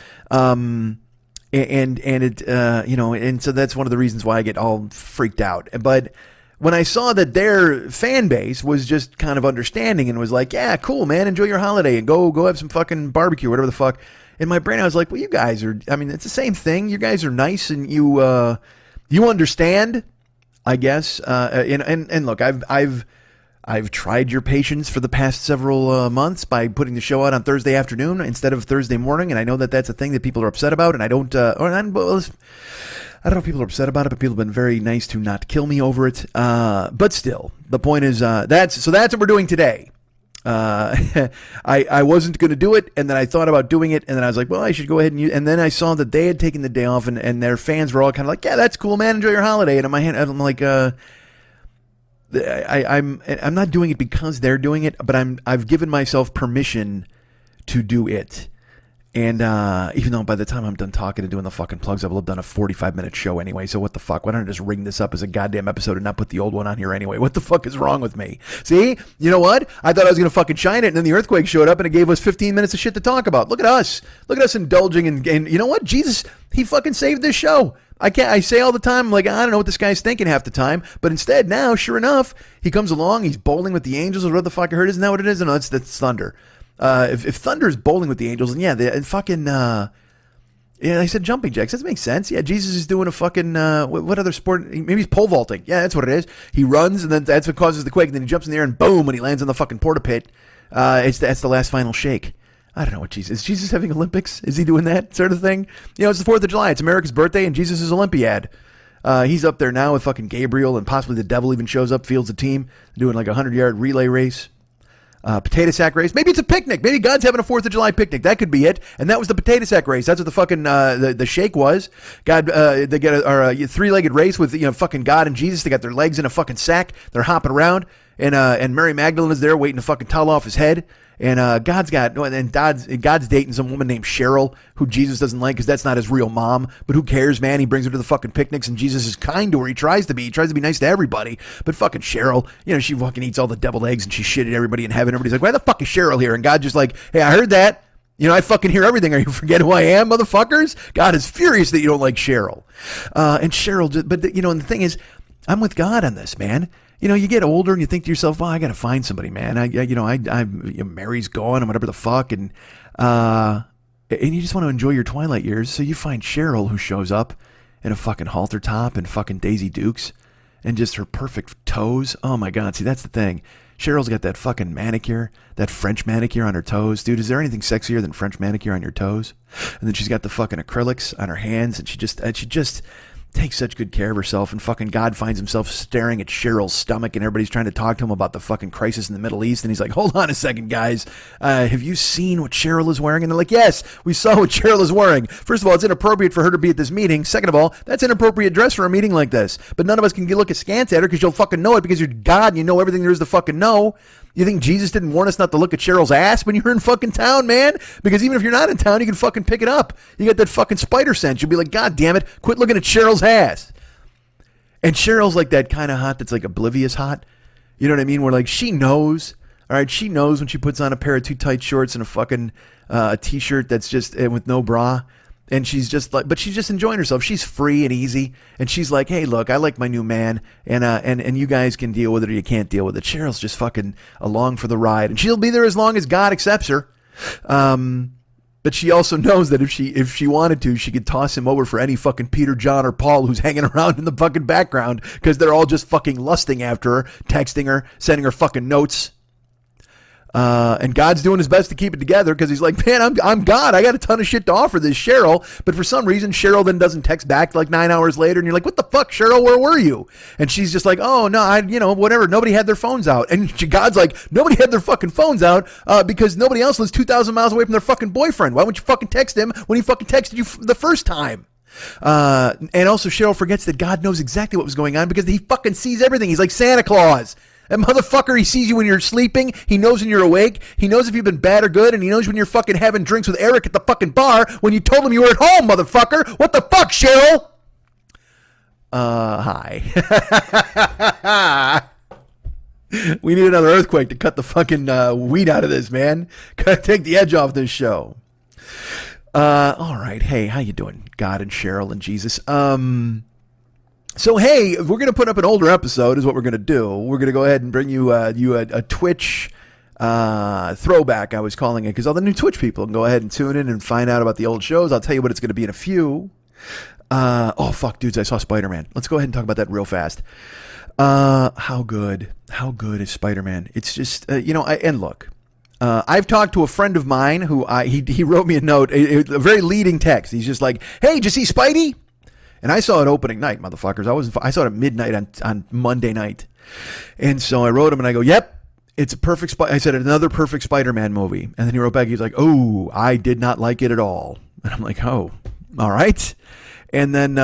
And so that's one of the reasons why I get all freaked out. But when I saw that their fan base was just kind of understanding and was like, "Yeah, cool, man, enjoy your holiday and go have some fucking barbecue, whatever the fuck." In my brain, I was like, "Well, you guys are. I mean, it's the same thing. You guys are nice and you understand, I guess." And look, I've tried your patience for the past several months by putting the show out on Thursday afternoon instead of Thursday morning, and I know that that's a thing that people are upset about, and I don't know if people are upset about it, but people have been very nice to not kill me over it. But still, the point is that's what we're doing today. I wasn't going to do it, and then I thought about doing it, and then I was like, well, I should go ahead and then I saw that they had taken the day off, and their fans were all kind of like, "Yeah, that's cool, man. Enjoy your holiday." And in my hand, I'm like, I'm not doing it because they're doing it, but I've given myself permission to do it. And even though by the time I'm done talking and doing the fucking plugs, I will have done a 45-minute show anyway. So what the fuck? Why don't I just ring this up as a goddamn episode and not put the old one on here anyway? What the fuck is wrong with me? See? You know what? I thought I was going to fucking shine it, and then the earthquake showed up and it gave us 15 minutes of shit to talk about. Look at us. Look at us indulging and you know what? Jesus, he fucking saved this show. I say all the time, like, I don't know what this guy's thinking half the time, but instead now, sure enough, he comes along, he's bowling with the Angels, or what the fuck I heard, isn't that what it is? No, that's Thunder. If Thunder is bowling with the Angels, and I said jumping jacks, that makes sense. Yeah, Jesus is doing a fucking, what other sport, maybe he's pole vaulting. Yeah, that's what it is. He runs, and then that's what causes the quake, and then he jumps in the air, and boom, and he lands on the fucking porta pit. That's the last final shake. I don't know what Jesus... Is Jesus having Olympics? Is he doing that sort of thing? You know, it's the 4th of July. It's America's birthday, and Jesus is Olympiad. He's up there now with fucking Gabriel, and possibly the devil even shows up, fields a team, doing like a 100-yard relay race. Potato sack race. Maybe it's a picnic. Maybe God's having a 4th of July picnic. That could be it. And that was the potato sack race. That's what the fucking the shake was. God, they get a three-legged race with fucking God and Jesus. They got their legs in a fucking sack. They're hopping around, and Mary Magdalene is there waiting to fucking towel off his head. And God's dating some woman named Cheryl who Jesus doesn't like because that's not his real mom. But who cares, man? He brings her to the fucking picnics, and Jesus is kind to her. He tries to be nice to everybody. But fucking Cheryl, she fucking eats all the deviled eggs and she shit at everybody in heaven. Everybody's like, why the fuck is Cheryl here? And God just like, hey, I heard that. I fucking hear everything. Are you forget who I am, motherfuckers? God is furious that you don't like Cheryl. And Cheryl, and the thing is, I'm with God on this, man. You get older and you think to yourself, well, I got to find somebody, man. Mary's gone and whatever the fuck. And you just want to enjoy your twilight years. So you find Cheryl, who shows up in a fucking halter top and fucking Daisy Dukes and just her perfect toes. Oh my God. See, that's the thing. Cheryl's got that fucking manicure, that French manicure on her toes. Dude, is there anything sexier than French manicure on your toes? And then she's got the fucking acrylics on her hands, and she just takes such good care of herself, and fucking God finds himself staring at Cheryl's stomach, and everybody's trying to talk to him about the fucking crisis in the Middle East, and he's like, hold on a second, guys. Have you seen what Cheryl is wearing? And they're like, yes, we saw what Cheryl is wearing. First of all, it's inappropriate for her to be at this meeting. Second of all, that's inappropriate dress for a meeting like this. But none of us can look askance at her because you'll fucking know it because you're God and you know everything there is to fucking know. You think Jesus didn't warn us not to look at Cheryl's ass when you're in fucking town, man? Because even if you're not in town, you can fucking pick it up. You got that fucking spider sense. You'll be like, God damn it, quit looking at Cheryl's ass. And Cheryl's like that kind of hot that's like oblivious hot. You know what I mean? Where like she knows, all right, she knows when she puts on a pair of too tight shorts and a fucking a t-shirt that's just with no bra. And she's just like, but she's just enjoying herself. She's free and easy. And she's like, hey, look, I like my new man. And you guys can deal with it or you can't deal with it. Cheryl's just fucking along for the ride. And she'll be there as long as God accepts her. But she also knows that if she wanted to, she could toss him over for any fucking Peter, John, or Paul who's hanging around in the fucking background because they're all just fucking lusting after her, texting her, sending her fucking notes. And God's doing his best to keep it together because he's like, man, I'm God. I got a ton of shit to offer this Cheryl. But for some reason, Cheryl then doesn't text back like 9 hours later. And you're like, what the fuck, Cheryl? Where were you? And she's just like, oh, no, whatever. Nobody had their phones out. And God's like, nobody had their fucking phones out because nobody else lives 2,000 miles away from their fucking boyfriend. Why wouldn't you fucking text him when he fucking texted you the first time? And also Cheryl forgets that God knows exactly what was going on because he fucking sees everything. He's like Santa Claus. That motherfucker, he sees you when you're sleeping. He knows when you're awake. He knows if you've been bad or good. And he knows when you're fucking having drinks with Eric at the fucking bar when you told him you were at home, motherfucker. What the fuck, Cheryl? Hi. We need another earthquake to cut the fucking weed out of this, man. Gotta take the edge off this show. All right. Hey, how you doing, God and Cheryl and Jesus? So, hey, we're going to put up an older episode is what we're going to do. We're going to go ahead and bring you a Twitch throwback, I was calling it, because all the new Twitch people can go ahead and tune in and find out about the old shows. I'll tell you what it's going to be in a few. Oh, fuck, dudes, I saw Spider-Man. Let's go ahead and talk about that real fast. How good is Spider-Man? It's just, and look. I've talked to a friend of mine who he wrote me a note, a very leading text. He's just like, hey, did you see Spidey? And I saw it opening night, motherfuckers. I saw it at midnight on Monday night. And so I wrote him and I go, yep, it's a perfect I said, another perfect Spider-Man movie. And then he wrote back, he's like, oh, I did not like it at all. And I'm like, oh, all right. And then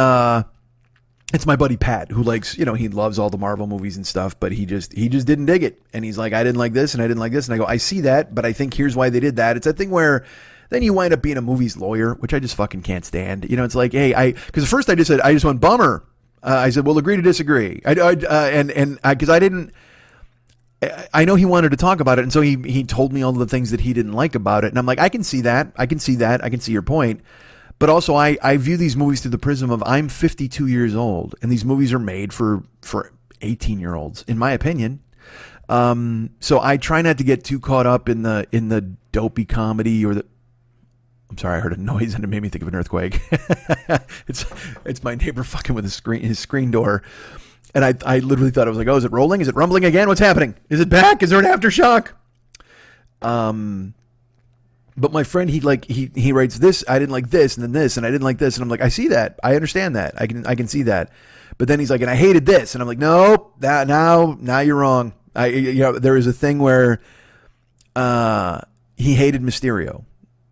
it's my buddy Pat who likes, he loves all the Marvel movies and stuff, but he just didn't dig it. And he's like, I didn't like this and I didn't like this. And I go, I see that, but I think here's why they did that. It's that thing where then you wind up being a movie's lawyer, which I just fucking can't stand. It's like, hey, because at first I just went, bummer. I said, we'll agree to disagree. Because I didn't, I know he wanted to talk about it. And so he told me all the things that he didn't like about it. And I'm like, I can see that. I can see your point. But also I view these movies through the prism of I'm 52 years old and these movies are made for 18-year-olds, in my opinion. So I try not to get too caught up in the dopey comedy or I'm sorry, I heard a noise and it made me think of an earthquake. It's my neighbor fucking with his screen door. And I literally thought, I was like, oh, is it rolling? Is it rumbling again? What's happening? Is it back? Is there an aftershock? But my friend, he writes this, I didn't like this, and then this, and I didn't like this. And I'm like, I see that. I understand that. I can see that. But then he's like, and I hated this. And I'm like, nope, now you're wrong. There is a thing where he hated Mysterio,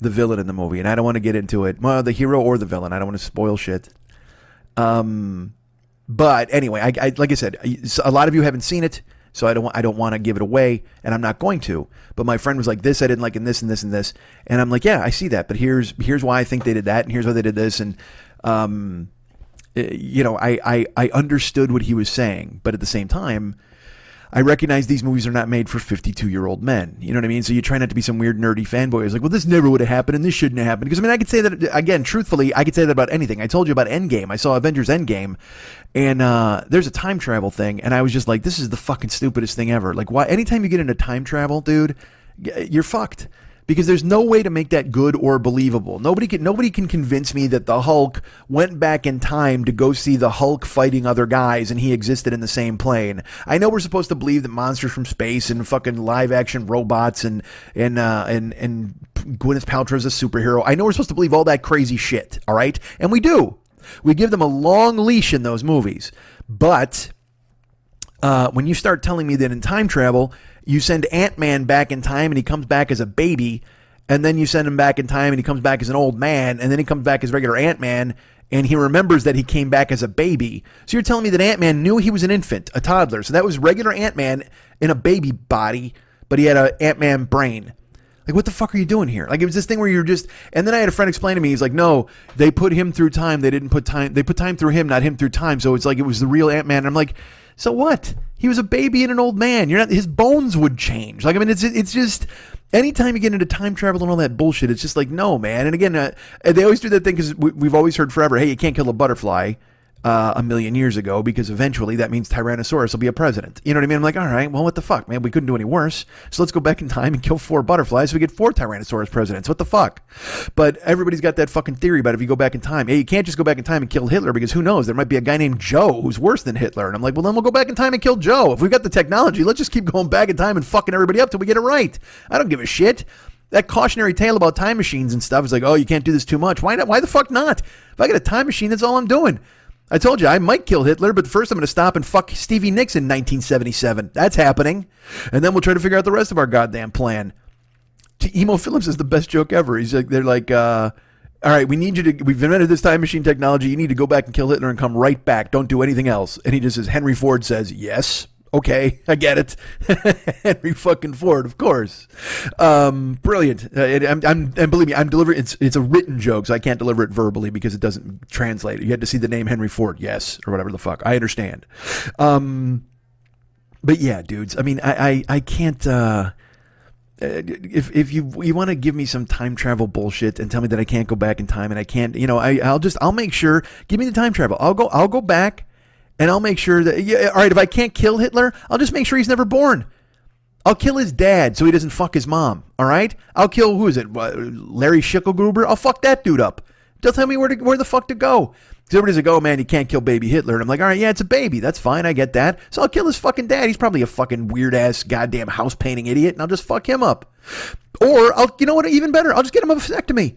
the villain in the movie, and I don't want to get into it. Well, the hero or the villain. I don't want to spoil shit. But anyway, I like I said, a lot of you haven't seen it, so I don't want to give it away, and I'm not going to. But my friend was like, this I didn't like, and this and this and this, and I'm like, yeah, I see that, but here's why I think they did that, and here's why they did this, and I understood what he was saying, but at the same time, I recognize these movies are not made for 52-year-old men. You know what I mean? So you try not to be some weird nerdy fanboy who's like, well, this never would have happened and this shouldn't have happened. Because, I could say that, again, truthfully, I could say that about anything. I told you about Endgame. I saw Avengers Endgame, and there's a time travel thing, and I was just like, this is the fucking stupidest thing ever. Like, why? Anytime you get into time travel, dude, you're fucked. Because there's no way to make that good or believable. Nobody can convince me that the Hulk went back in time to go see the Hulk fighting other guys and he existed in the same plane. I know we're supposed to believe that monsters from space and fucking live action robots and Gwyneth Paltrow's a superhero. I know we're supposed to believe all that crazy shit, all right? And we do. We give them a long leash in those movies. But when you start telling me that in time travel, you send Ant-Man back in time and he comes back as a baby, and then you send him back in time and he comes back as an old man, and then he comes back as regular Ant-Man, and he remembers that he came back as a baby. So you're telling me that Ant-Man knew he was an infant, a toddler. So that was regular Ant-Man in a baby body, but he had an Ant-Man brain. Like, what the fuck are you doing here? Like, it was this thing where you're just... And then I had a friend explain to me, he's like, no, they put him through time. They put time through him, not him through time. So it's like it was the real Ant-Man. And I'm like, so what? He was a baby and an old man. His bones would change. Like, I mean, it's just... Anytime you get into time travel and all that bullshit, it's just like, no, man. And again, they always do that thing because we've always heard forever, hey, you can't kill a butterfly. a million years ago, because eventually that means Tyrannosaurus will be a president. You know what I mean? I'm like, all right, well, what the fuck, man? We couldn't do any worse. So let's go back in time and kill 4 butterflies so we get 4 Tyrannosaurus presidents. What the fuck? But everybody's got that fucking theory about if you go back in time. Hey, you can't just go back in time and kill Hitler, because who knows? There might be a guy named Joe who's worse than Hitler. And I'm like, well, then we'll go back in time and kill Joe. If we've got the technology, let's just keep going back in time and fucking everybody up till we get it right. I don't give a shit. That cautionary tale about time machines and stuff is like, oh, you can't do this too much. Why not? Why the fuck not? If I got a time machine, that's all I'm doing. I told you I might kill Hitler, but first I'm going to stop and fuck Stevie Nicks in 1977. That's happening. And then we'll try to figure out the rest of our goddamn plan. Emo Phillips is the best joke ever. He's like, they're like, all right, we've invented this time machine technology. You need to go back and kill Hitler and come right back. Don't do anything else. And he just says, Henry Ford says, yes. Okay, I get it. Henry fucking Ford, of course. Brilliant. And believe me, I'm delivering. It's a written joke, so I can't deliver it verbally because it doesn't translate. You had to see the name Henry Ford, yes, or whatever the fuck. I understand. But yeah, dudes. I mean, I can't. If you want to give me some time travel bullshit and tell me that I can't go back in time and I can't, I'll make sure. Give me the time travel. I'll go back. And I'll make sure that, all right, if I can't kill Hitler, I'll just make sure he's never born. I'll kill his dad so he doesn't fuck his mom, all right? I'll kill, who is it, Larry Schickelgruber? I'll fuck that dude up. They'll tell me where the fuck to go. So everybody's like, oh, man, you can't kill baby Hitler. And I'm like, all right, yeah, it's a baby. That's fine. I get that. So I'll kill his fucking dad. He's probably a fucking weird-ass goddamn house-painting idiot, and I'll just fuck him up. Or, you know what, even better, I'll just get him a vasectomy.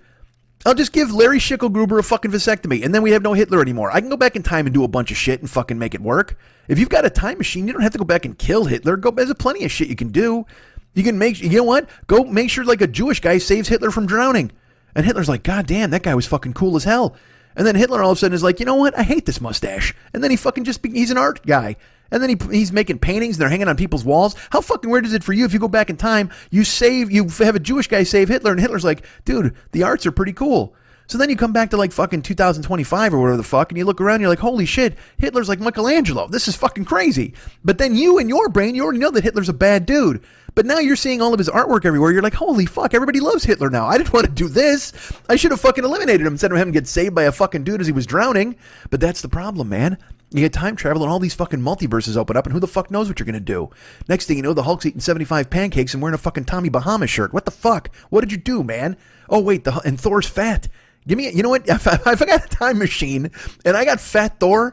I'll just give Larry Schickelgruber a fucking vasectomy, and then we have no Hitler anymore. I can go back in time and do a bunch of shit and fucking make it work. If you've got a time machine, you don't have to go back and kill Hitler. There's plenty of shit you can do. You can you know what? Go make sure like a Jewish guy saves Hitler from drowning. And Hitler's like, God damn, that guy was fucking cool as hell. And then Hitler all of a sudden is like, you know what? I hate this mustache. And then he fucking he's an art guy. And then he's making paintings and they're hanging on people's walls. How fucking weird is it for you if you go back in time, you have a Jewish guy save Hitler, and Hitler's like, dude, the arts are pretty cool. So then you come back to like fucking 2025 or whatever the fuck, and you look around and you're like, holy shit, Hitler's like Michelangelo. This is fucking crazy. But then you, in your brain, you already know that Hitler's a bad dude. But now you're seeing all of his artwork everywhere. You're like, holy fuck, everybody loves Hitler now. I didn't want to do this. I should have fucking eliminated him instead of him get saved by a fucking dude as he was drowning. But that's the problem, man. You get time travel and all these fucking multiverses open up, and who the fuck knows what you're going to do? Next thing you know, the Hulk's eating 75 pancakes and wearing a fucking Tommy Bahama shirt. What the fuck? What did you do, man? Oh, wait, and Thor's fat. Give me, you know what? If I got a time machine and I got fat Thor,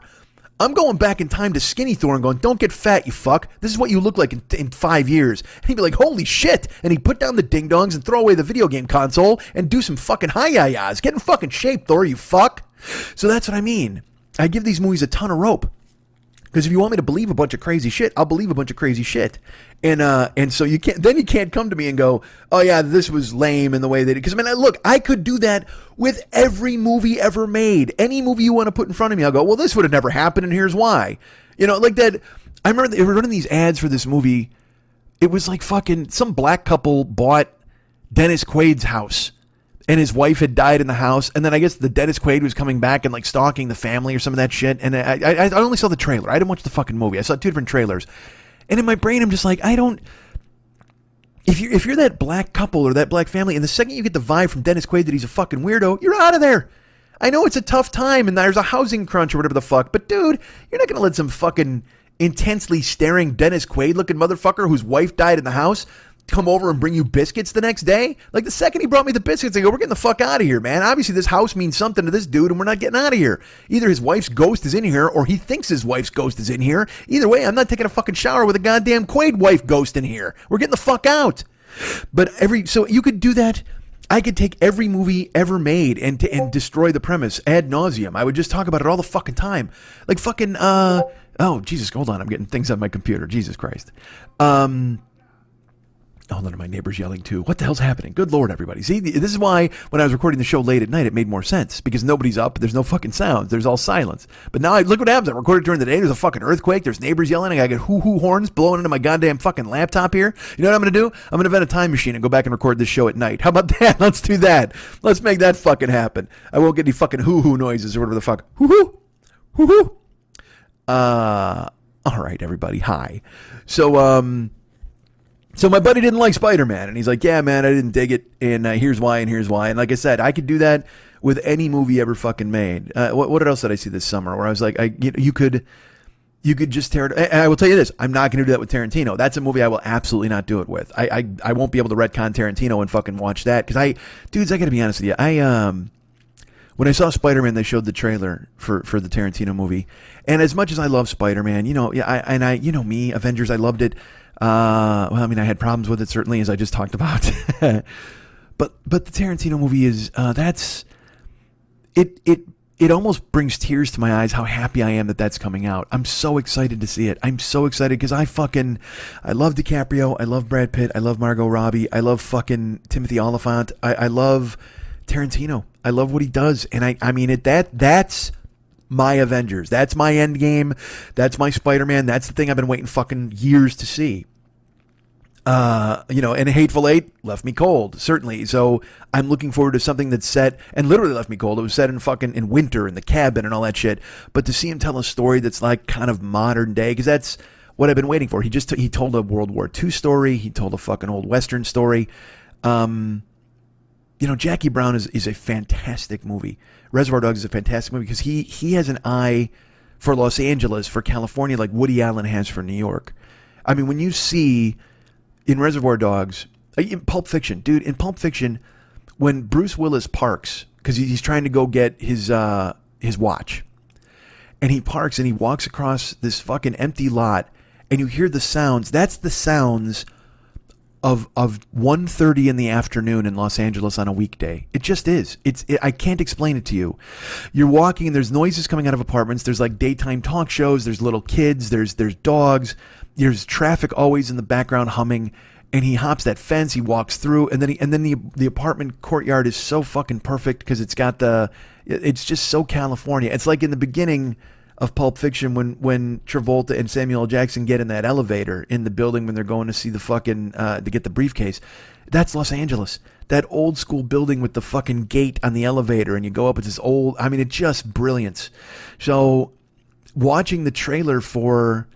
I'm going back in time to skinny Thor and going, don't get fat, you fuck. This is what you look like in 5 years. And he'd be like, holy shit. And he'd put down the ding-dongs and throw away the video game console and do some fucking hi-yahs. Get in fucking shape, Thor, you fuck. So that's what I mean. I give these movies a ton of rope. Because if you want me to believe a bunch of crazy shit, I'll believe a bunch of crazy shit. And so you can't come to me and go, oh yeah, this was lame in the way that, because I mean, look, I could do that with every movie ever made. Any movie you want to put in front of me, I'll go, well, this would have never happened, and here's why. You know, like that. I remember they were running these ads for this movie. It was like fucking some black couple bought Dennis Quaid's house. And his wife had died in the house. And then I guess the Dennis Quaid was coming back and like stalking the family or some of that shit. And I only saw the trailer. I didn't watch the fucking movie. I saw 2 different trailers. And in my brain, I'm just like, if you're that black couple or that black family, and the second you get the vibe from Dennis Quaid that he's a fucking weirdo, you're out of there. I know it's a tough time and there's a housing crunch or whatever the fuck. But dude, you're not going to let some fucking intensely staring Dennis Quaid looking motherfucker whose wife died in the house come over and bring you biscuits the next day. Like the second he brought me the biscuits, I go, we're getting the fuck out of here, man. Obviously this house means something to this dude and we're not getting out of here. Either his wife's ghost is in here or he thinks his wife's ghost is in here. Either way, I'm not taking a fucking shower with a goddamn Quaid wife ghost in here. We're getting the fuck out. But so you could do that. I could take every movie ever made and destroy the premise ad nauseum. I would just talk about it all the fucking time. Like fucking, oh, Jesus, hold on. I'm getting things on my computer. Jesus Christ. Hold on, my neighbor's yelling too. What the hell's happening? Good Lord, everybody. See, this is why when I was recording the show late at night, it made more sense. Because nobody's up. There's no fucking sounds. There's all silence. But now, look what happens. I recorded during the day. There's a fucking earthquake. There's neighbors yelling. I gotta get hoo-hoo horns blowing into my goddamn fucking laptop here. You know what I'm going to do? I'm going to invent a time machine and go back and record this show at night. How about that? Let's do that. Let's make that fucking happen. I won't get any fucking hoo-hoo noises or whatever the fuck. Hoo-hoo. Hoo-hoo. All right, everybody. Hi. So So my buddy didn't like Spider-Man, and he's like, yeah, man, I didn't dig it, and here's why, and here's why. And like I said, I could do that with any movie ever fucking made. What else did I see this summer where I was like, you could just tear it. And I will tell you this, I'm not going to do that with Tarantino. That's a movie I will absolutely not do it with. I won't be able to retcon Tarantino and fucking watch that, because dudes, I got to be honest with you, when I saw Spider-Man, they showed the trailer for the Tarantino movie, and as much as I love Spider-Man, you know me, Avengers, I loved it. Well, I mean, I had problems with it, certainly, as I just talked about. but the Tarantino movie is it almost brings tears to my eyes how happy I am that that's coming out. I'm so excited to see it. I'm so excited because I love DiCaprio, I love Brad Pitt, I love Margot Robbie, I love fucking Timothy Olyphant, I love Tarantino. I love what he does, and I mean it. That's my Avengers. That's my Endgame. That's my Spider-Man. That's the thing I've been waiting fucking years to see. And Hateful Eight left me cold, certainly. So I'm looking forward to something that's set, and literally left me cold. It was set in winter, in the cabin and all that shit. But to see him tell a story that's like kind of modern day, because that's what I've been waiting for. He told a World War II story. He told a fucking old Western story. Jackie Brown is a fantastic movie. Reservoir Dogs is a fantastic movie because he has an eye for Los Angeles, for California, like Woody Allen has for New York. I mean, when you see in Reservoir Dogs, in Pulp Fiction, dude, in Pulp Fiction, when Bruce Willis parks, because he's trying to go get his watch, and he parks and he walks across this fucking empty lot, and you hear the sounds. That's the sounds of 1:30 in the afternoon in Los Angeles on a weekday. It just is. I can't explain it to you. You're walking and there's noises coming out of apartments. There's like daytime talk shows. There's little kids. There's dogs. There's traffic always in the background humming. And he hops that fence. He walks through, and then the apartment courtyard is so fucking perfect because it's just so California. It's like in the beginning of Pulp Fiction when Travolta and Samuel L. Jackson get in that elevator in the building when they're going to see the fucking to get the briefcase. That's Los Angeles. That old school building with the fucking gate on the elevator, and you go up, it's this old, I mean, it's just brilliance. So watching the trailer for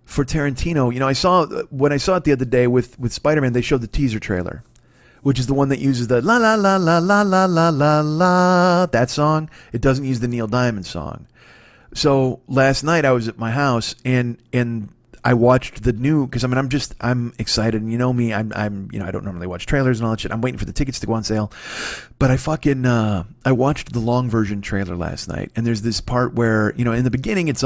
Tarantino, when I saw it the other day with Spider-Man, they showed the teaser trailer, which is the one that uses the la la la la la la la la la, that song. It doesn't use the Neil Diamond song. So last night I was at my house and I watched the new, because I'm excited, and you know me, I don't normally watch trailers and all that shit. I'm waiting for the tickets to go on sale, but I watched the long version trailer last night, and there's this part where in the beginning it's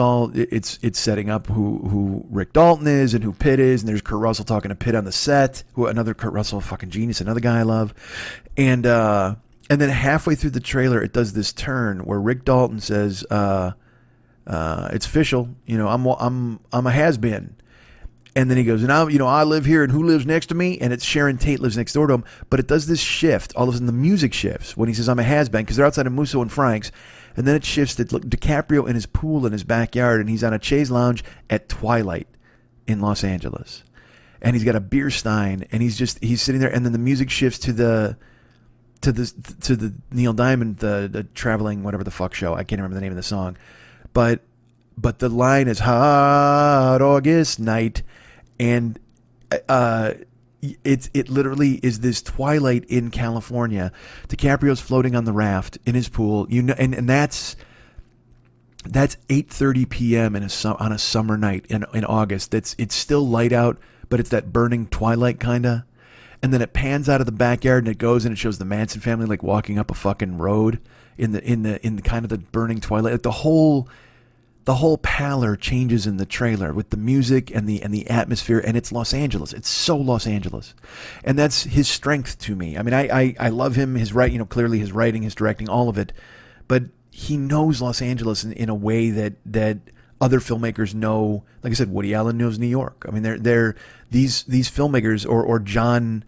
setting up who Rick Dalton is and who Pitt is, and there's Kurt Russell talking to Pitt on the set, another Kurt Russell, fucking genius, another guy I love, and then halfway through the trailer it does this turn where Rick Dalton says, it's official, I'm a has-been. And then he goes, now, I live here, and who lives next to me? And it's Sharon Tate lives next door to him. But it does this shift. All of a sudden, the music shifts when he says, I'm a has-been, because they're outside of Musso and Frank's. And then it shifts to DiCaprio in his pool in his backyard, and he's on a chaise lounge at twilight in Los Angeles. And he's got a beer stein, and he's sitting there, and then the music shifts to the Neil Diamond, the traveling whatever the fuck show. I can't remember the name of the song. But the line is hot August night, and it literally is this twilight in California. DiCaprio's floating on the raft in his pool, and that's 8:30 p.m. on a summer night in August. It's still light out, but it's that burning twilight kinda. And then it pans out of the backyard and it goes and it shows the Manson family like walking up a fucking road in the kind of the burning twilight. Like the whole pallor changes in the trailer with the music and the atmosphere, and it's Los Angeles. It's so Los Angeles, and that's his strength to me. I mean, I love him, his clearly his writing, his directing, all of it, but he knows Los Angeles in a way that other filmmakers know. Like I said, Woody Allen knows New York. I mean, they're these filmmakers, or John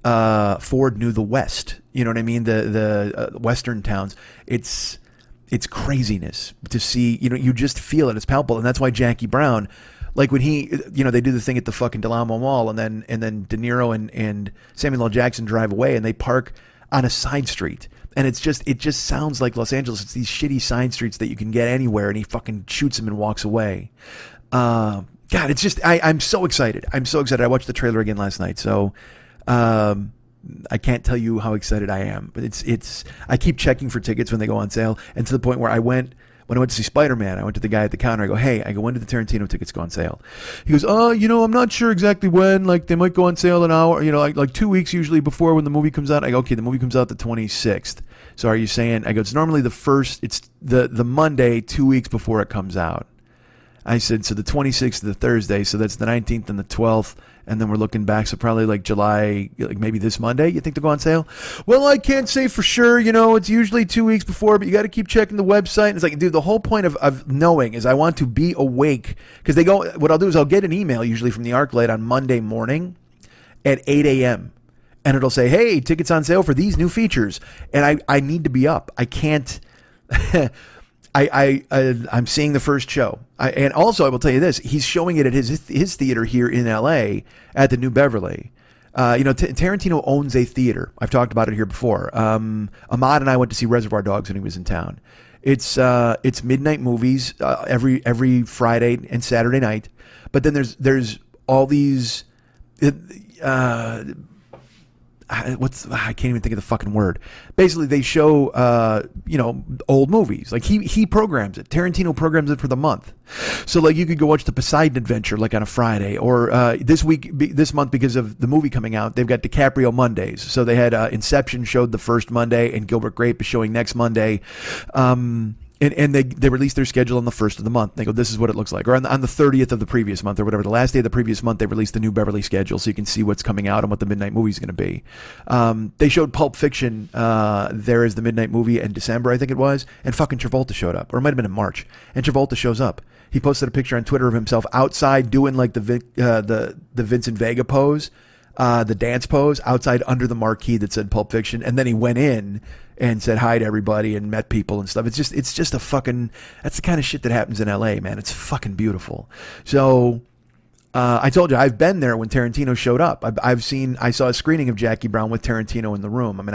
Ford knew the West. You know what I mean? The Western towns. It's craziness to see, you just feel it. It's palpable. And that's why Jackie Brown, like when he, they do the thing at the fucking Del Amo Mall, and then De Niro and Samuel L. Jackson drive away and they park on a side street. And it just sounds like Los Angeles. It's these shitty side streets that you can get anywhere, and he fucking shoots him and walks away. God, it's just I'm so excited. I'm so excited. I watched the trailer again last night, so I can't tell you how excited I am. But it's I keep checking for tickets when they go on sale, and to the point where when I went to see Spider-Man, I went to the guy at the counter. I go, hey, when did the Tarantino tickets go on sale? He goes, I'm not sure exactly when. Like, they might go on sale an hour, like 2 weeks usually before when the movie comes out. I go, okay, the movie comes out the 26th. So are you saying, I go, it's normally it's the Monday 2 weeks before it comes out. I said, so the 26th is the Thursday, so that's the 19th and the 12th, and then we're looking back, so probably like July, like maybe this Monday, you think they'll go on sale? Well, I can't say for sure, it's usually 2 weeks before, but you got to keep checking the website. And it's like, dude, the whole point of knowing is I want to be awake, because what I'll do is I'll get an email usually from the ArcLight on Monday morning at 8 a.m., and it'll say, hey, tickets on sale for these new features, and I need to be up. I can't... I'm seeing the first show, and also I will tell you this: he's showing it at his theater here in L.A. at the New Beverly. Tarantino owns a theater. I've talked about it here before. Ahmad and I went to see Reservoir Dogs when he was in town. It's midnight movies every Friday and Saturday night, but then there's all these. I can't even think of the fucking word. Basically, they show, old movies. Like he programs it. Tarantino programs it for the month. So like you could go watch the Poseidon Adventure like on a Friday, or this month because of the movie coming out, they've got DiCaprio Mondays. So they had Inception showed the first Monday, and Gilbert Grape is showing next Monday. And they release their schedule on the first of the month. They go, this is what it looks like. Or on the 30th of the previous month or whatever, the last day of the previous month, they released the New Beverly schedule so you can see what's coming out and what the midnight movie is going to be. They showed Pulp Fiction there as the midnight movie in December, I think it was, and fucking Travolta showed up. Or it might have been in March. And Travolta shows up. He posted a picture on Twitter of himself outside doing like the Vincent Vega pose, the dance pose, outside under the marquee that said Pulp Fiction. And then he went in and said hi to everybody and met people and stuff. It's just a fucking, that's the kind of shit that happens in LA, man. It's fucking beautiful. So I told you, I've been there when Tarantino showed up. I saw a screening of Jackie Brown with Tarantino in the room. I mean,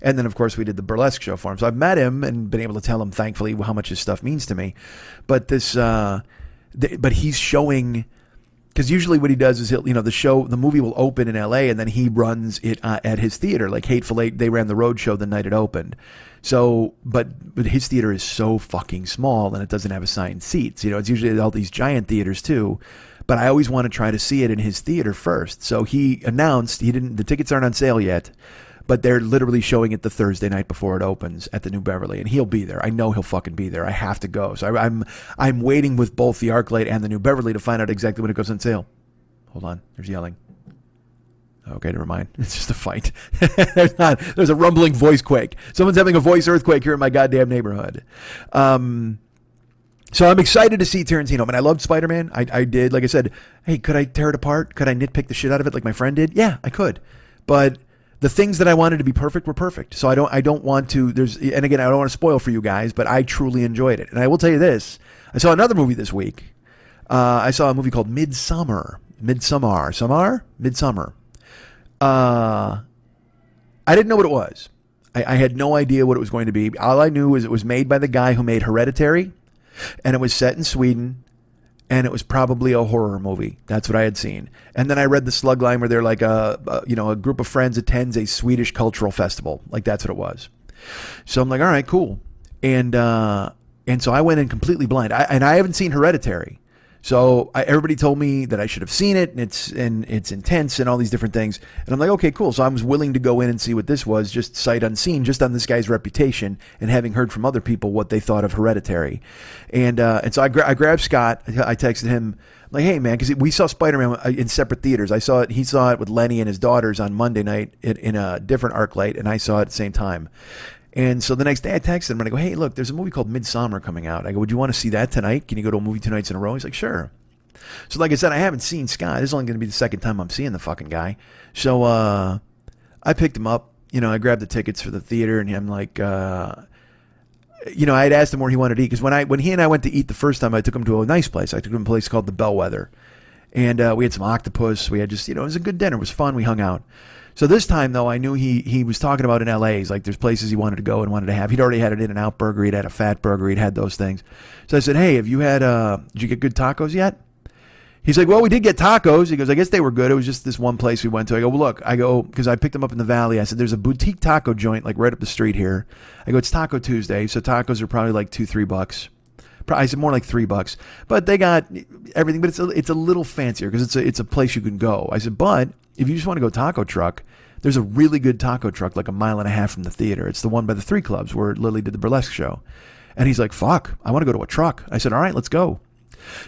and then of course we did the burlesque show for him. So I've met him and been able to tell him, thankfully, how much his stuff means to me. But but he's showing, because usually what he does is the movie will open in LA and then he runs it at his theater. Like Hateful Eight, they ran the road show the night it opened. So, but his theater is so fucking small and it doesn't have assigned seats. It's usually all these giant theaters too. But I always want to try to see it in his theater first. So he announced the tickets aren't on sale yet, but they're literally showing it the Thursday night before it opens at the New Beverly, and he'll be there. I know he'll fucking be there. I have to go. So I'm waiting with both the ArcLight and the New Beverly to find out exactly when it goes on sale. Hold on, there's yelling. Okay, never mind. It's just a fight. There's a rumbling voice quake. Someone's having a voice earthquake here in my goddamn neighborhood. So I'm excited to see Tarantino. I mean, I loved Spider-Man. I did. Like I said, hey, could I tear it apart? Could I nitpick the shit out of it like my friend did? Yeah, I could. But the things that I wanted to be perfect were perfect. So I don't want to, and again, I don't want to spoil for you guys, but I truly enjoyed it. And I will tell you this. I saw another movie this week. I saw a movie called Midsummer. I didn't know what it was. I had no idea what it was going to be. All I knew was it was made by the guy who made Hereditary, and it was set in Sweden, and it was probably a horror movie. That's what I had seen. And then I read the slug line where they're like a group of friends attends a Swedish cultural festival. Like that's what it was. So I'm like, all right, cool. And so I went in completely blind. I haven't seen Hereditary. So everybody told me that I should have seen it, and it's intense and all these different things. And I'm like, okay, cool. So I was willing to go in and see what this was, just sight unseen, just on this guy's reputation and having heard from other people what they thought of Hereditary. And so I grabbed Scott. I texted him, like, hey, man, because we saw Spider-Man in separate theaters. He saw it with Lenny and his daughters on Monday night in a different ArcLight, and I saw it at the same time. And so the next day I texted him and I go, hey, look, there's a movie called Midsummer coming out. I go, would you want to see that tonight? Can you go to a movie 2 nights in a row? He's like, sure. So like I said, I haven't seen Scott. This is only going to be the second time I'm seeing the fucking guy. So I picked him up. I grabbed the tickets for the theater, and I'm like, I had asked him where he wanted to eat. Because when he and I went to eat the first time, I took him to a nice place. I took him to a place called the Bellwether. And we had some octopus. We had just, it was a good dinner. It was fun. We hung out. So this time, though, I knew he was talking about in L.A. He's like, there's places he wanted to go and wanted to have. He'd already had an In-N-Out burger. He'd had a Fat Burger. He'd had those things. So I said, hey, did you get good tacos yet? He's like, well, we did get tacos. He goes, I guess they were good. It was just this one place we went to. I go, well, look, because I picked them up in the valley. I said, there's a boutique taco joint like right up the street here. I go, it's Taco Tuesday, so tacos are probably like $2-3. I said more like $3, but they got everything. But it's a little fancier because it's a place you can go. I said, but if you just want to go taco truck, there's a really good taco truck like a mile and a half from the theater. It's the one by the 3 Clubs where Lily did the burlesque show. And he's like, fuck, I want to go to a truck. I said, all right, let's go.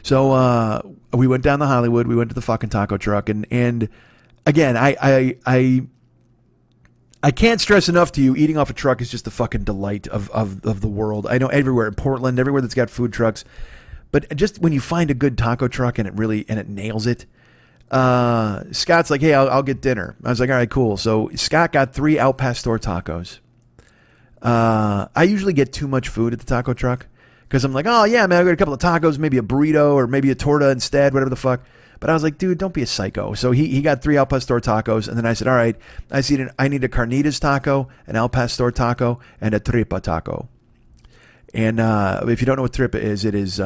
So we went down to Hollywood. We went to the fucking taco truck, and again, I can't stress enough to you, eating off a truck is just the fucking delight of the world. I know everywhere in Portland, everywhere that's got food trucks, but just when you find a good taco truck and it nails it. Scott's like, hey, I'll get dinner. I was like, all right, cool. So Scott got 3 Al Pastor tacos. I usually get too much food at the taco truck. Because I'm like, oh, yeah, man, I got a couple of tacos, maybe a burrito, or maybe a torta instead, whatever the fuck. But I was like, dude, don't be a psycho. So he got 3 Al Pastor tacos, and then I said, all right, I need a carnitas taco, an Al Pastor taco, and a tripa taco. And if you don't know what tripa is, it's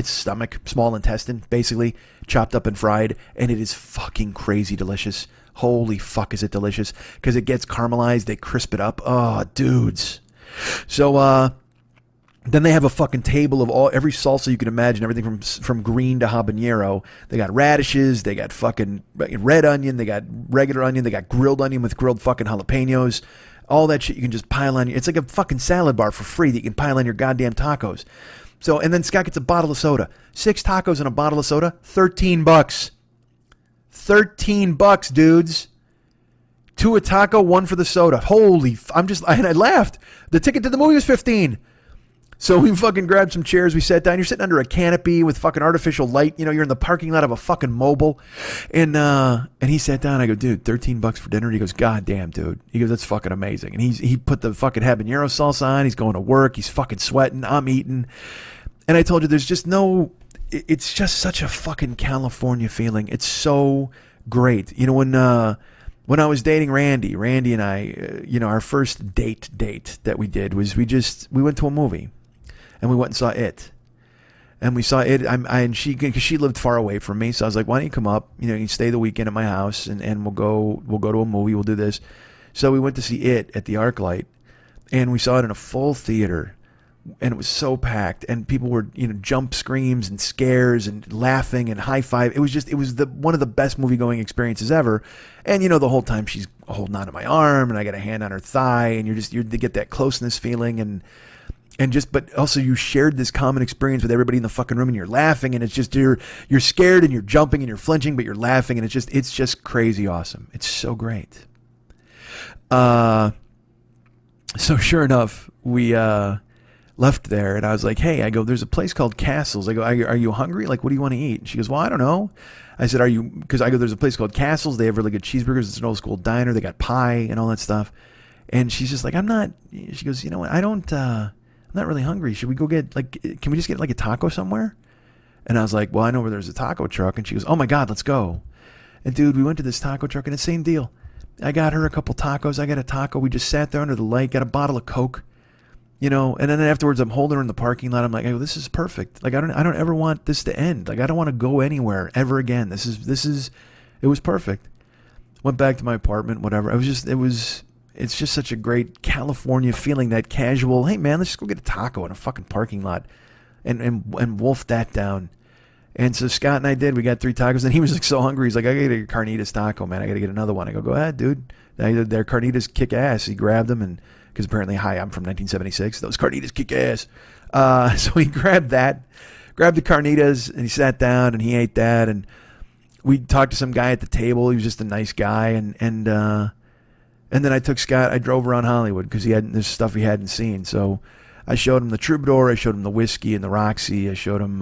stomach, small intestine, basically, chopped up and fried, and it is fucking crazy delicious. Holy fuck, is it delicious. Because it gets caramelized, they crisp it up. Oh, dudes. So, then they have a fucking table of every salsa you can imagine, everything from green to habanero. They got radishes, they got fucking red onion, they got regular onion, they got grilled onion with grilled fucking jalapenos. All that shit you can just pile on. It's like a fucking salad bar for free that you can pile on your goddamn tacos. So, and then Scott gets a bottle of soda. 6 tacos and a bottle of soda, $13. $13, dudes. 2 a taco, 1 for the soda. Holy, I laughed. The ticket to the movie was $15. So we fucking grabbed some chairs. We sat down. You're sitting under a canopy with fucking artificial light. You know, you're in the parking lot of a fucking mobile. And he sat down. I go, dude, $13 for dinner. And he goes, God damn, dude. He goes, that's fucking amazing. And he put the fucking habanero salsa on. He's going to work. He's fucking sweating. I'm eating. And I told you, there's just it's just such a fucking California feeling. It's so great. You know, when I was dating Randy and I, our first date that we did was we went to a movie. And we went and saw it. And we saw it, because she lived far away from me. So I was like, why don't you come up? You know, you stay the weekend at my house, and we'll go to a movie. We'll do this. So we went to see it at the ArcLight, and we saw it in a full theater, and it was so packed, and people were, jump screams and scares and laughing and high five. It was one of the best movie going experiences ever. And the whole time she's holding onto my arm, and I got a hand on her thigh, and you get that closeness feeling, but also you shared this common experience with everybody in the fucking room, and you're laughing, and it's just you're scared and you're jumping and you're flinching, but you're laughing, and it's just crazy awesome. It's so great. So sure enough, we left there, and I was like, hey, I go, there's a place called Castles. I go, are you hungry? Like, what do you want to eat? And she goes, well, I don't know. I said, because I go, there's a place called Castles. They have really good cheeseburgers. It's an old school diner. They got pie and all that stuff. And she's just like, she goes, you know what? I'm not really hungry. Should we go get, can we just get a taco somewhere? And I was like, well, I know where there's a taco truck. And she goes, oh my God, let's go. And dude, we went to this taco truck, and it's the same deal. I got her a couple tacos. I got a taco. We just sat there under the light, got a bottle of Coke, and then afterwards I'm holding her in the parking lot. I'm like, oh, this is perfect. Like, I don't ever want this to end. Like, I don't want to go anywhere ever again. It was perfect. Went back to my apartment, whatever. It's just such a great California feeling, that casual, hey man, let's just go get a taco in a fucking parking lot and wolf that down. And so Scott and I did. We got 3 tacos, and he was like so hungry. He's like, I gotta get a carnitas taco, man. I gotta get another one. I go ahead, dude. Their carnitas kick ass. He grabbed them, and because apparently, hi, I'm from 1976. Those carnitas kick ass. So he grabbed the carnitas, and he sat down, and he ate that, and we talked to some guy at the table. He was just a nice guy, and then I took Scott. I drove around Hollywood because there's stuff he hadn't seen. So I showed him the Troubadour. I showed him the Whiskey and the Roxy. I showed him,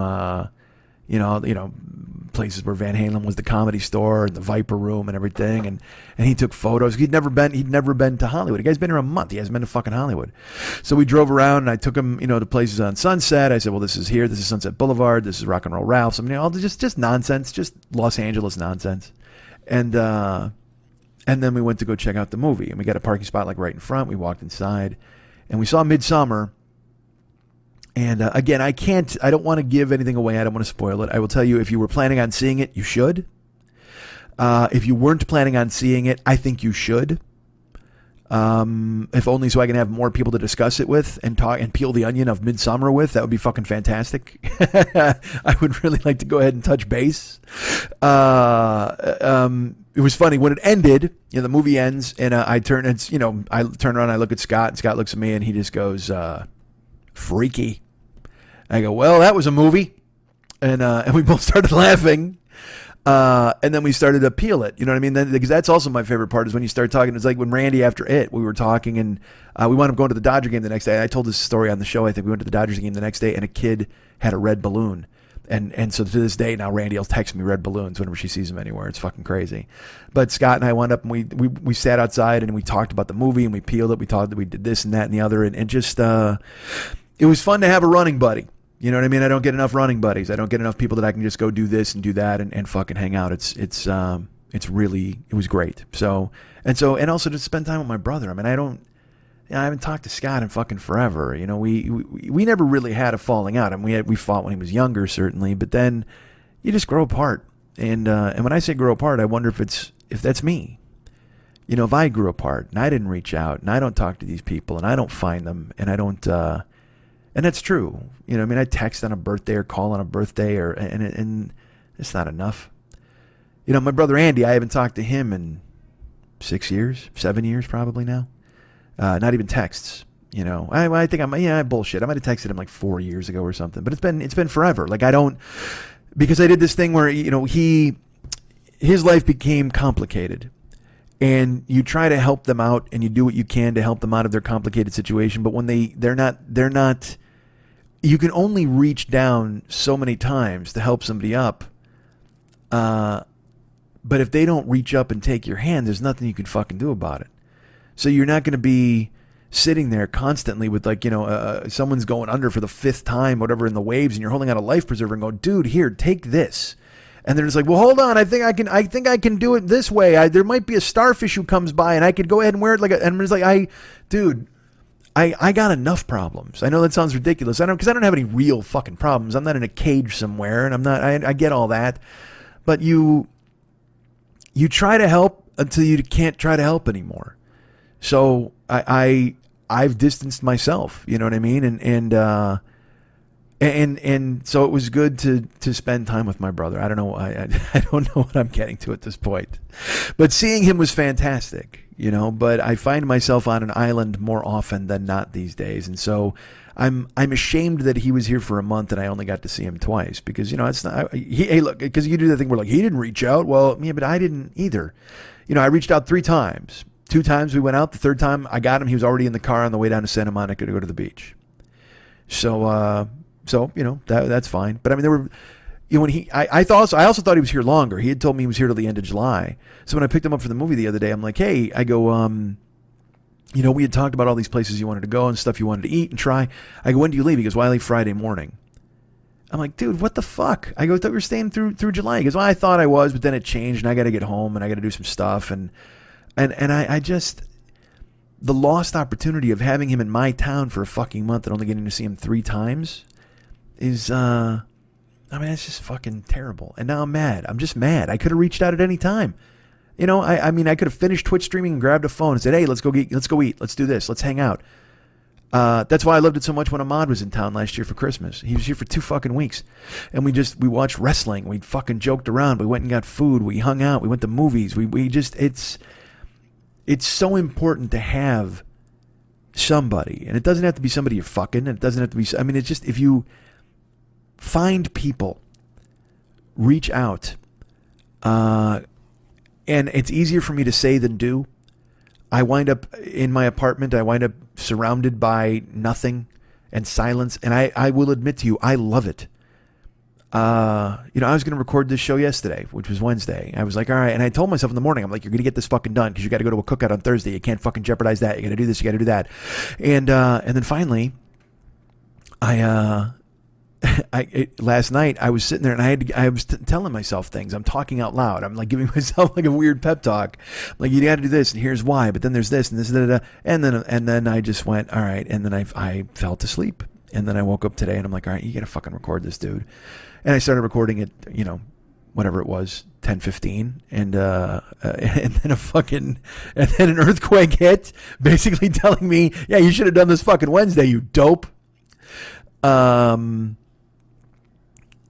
places where Van Halen was, the Comedy Store and the Viper Room and everything. And he took photos. He'd never been to Hollywood. The guy's been here a month. He hasn't been to fucking Hollywood. So we drove around, and I took him, to places on Sunset. I said, well, this is here. This is Sunset Boulevard. This is Rock and Roll Ralph's. I mean, all just nonsense, just Los Angeles nonsense. And then we went to go check out the movie, and we got a parking spot right in front. We walked inside, and we saw Midsummer. And again, I don't want to give anything away. I don't want to spoil it. I will tell you, if you were planning on seeing it, you should. If you weren't planning on seeing it, I think you should. If only so I can have more people to discuss it with and talk and peel the onion of Midsummer with. That would be fucking fantastic. I would really like to go ahead and touch base. It was funny when it ended. The movie ends, and I turn around, I look at Scott, and Scott looks at me, and he just goes, "Freaky." I go, "Well, that was a movie," and we both started laughing. And then we started to peel it, you know what I mean? Because that's also my favorite part is when you start talking. It's like when Randy, after it, we were talking, and we wound up going to the Dodger game the next day. I told this story on the show. I think we went to the Dodgers game the next day, and a kid had a red balloon. And so to this day, now Randy will text me red balloons whenever she sees them anywhere. It's fucking crazy. But Scott and I wound up, and we sat outside, and we talked about the movie, and we peeled it. We talked, we did this and that and the other, and just, it was fun to have a running buddy. You know what I mean? I don't get enough running buddies. I don't get enough people that I can just go do this and do that and fucking hang out. It was great. And also to spend time with my brother. I mean, I haven't talked to Scott in fucking forever. We never really had a falling out. I mean, we fought when he was younger, certainly, but then you just grow apart. And when I say grow apart, I wonder if that's me. If I grew apart and I didn't reach out and I don't talk to these people and I don't find them and I don't, and that's true. I text on a birthday or call on a birthday and it's not enough. My brother Andy, I haven't talked to him in 6 years, 7 years probably now. Not even texts. I think I bullshit. I might have texted him like 4 years ago or something, but it's been forever. Like because I did this thing where, his life became complicated. And you try to help them out and you do what you can to help them out of their complicated situation. But when they're not, you can only reach down so many times to help somebody up. But if they don't reach up and take your hand, there's nothing you can fucking do about it. So you're not going to be sitting there constantly with someone's going under for the 5th time, whatever, in the waves, and you're holding out a life preserver and going, dude, here, take this. And they're just like, well, hold on. I think I can do it this way. There might be a starfish who comes by, and I could go ahead and wear it and it's like, I got enough problems. I know that sounds ridiculous. Because I don't have any real fucking problems. I'm not in a cage somewhere, and I get all that. But you try to help until you can't try to help anymore. So I've distanced myself. You know what I mean? And so it was good to spend time with my brother. I don't know. I don't know what I'm getting to at this point, but seeing him was fantastic, but I find myself on an island more often than not these days. And so I'm ashamed that he was here for a month and I only got to see him twice because, it's not, hey, look, because you do that thing where he didn't reach out. Well, yeah, but I didn't either. I reached out 3 times, 2 times we went out. The 3rd time I got him. He was already in the car on the way down to Santa Monica to go to the beach. So, that's fine. But I mean, there were, when I also thought he was here longer. He had told me he was here till the end of July. So when I picked him up for the movie the other day, I'm like, hey, I go, we had talked about all these places you wanted to go and stuff you wanted to eat and try. I go, when do you leave? He goes, well, I leave Friday morning. I'm like, dude, what the fuck? I go, I thought we were staying through July. He goes, well, I thought I was, but then it changed and I got to get home and I got to do some stuff. And I just, the lost opportunity of having him in my town for a fucking month and only getting to see him 3 times is, it's just fucking terrible. And now I'm mad. I'm just mad. I could have reached out at any time. I could have finished Twitch streaming and grabbed a phone and said, hey, let's go eat. Let's do this. Let's hang out. That's why I loved it so much when Ahmad was in town last year for Christmas. He was here for 2 fucking weeks. And we watched wrestling. We fucking joked around. We went and got food. We hung out. We went to movies. It's so important to have somebody. And it doesn't have to be somebody you're fucking. And it doesn't have to be, it's just, if you find people, reach out. And it's easier for me to say than do. I wind up in my apartment. I wind up surrounded by nothing and silence. And I will admit to you, I love it. I was going to record this show yesterday, which was Wednesday. I was like, all right. And I told myself in the morning, I'm like, you're going to get this fucking done because you got to go to a cookout on Thursday. You can't fucking jeopardize that. You got to do this. You got to do that. And then finally, last night I was sitting there and I was telling myself things. I'm talking out loud. I'm like giving myself like a weird pep talk. Like, you got to do this and here's why, but then there's this and this, and then I just went, all right. And then I fell to sleep And then I woke up today and I'm like, all right, you got to fucking record this, dude. And I started recording it, whatever it was, 10:15, and then an earthquake hit, basically telling me, yeah, you should have done this fucking Wednesday, you dope.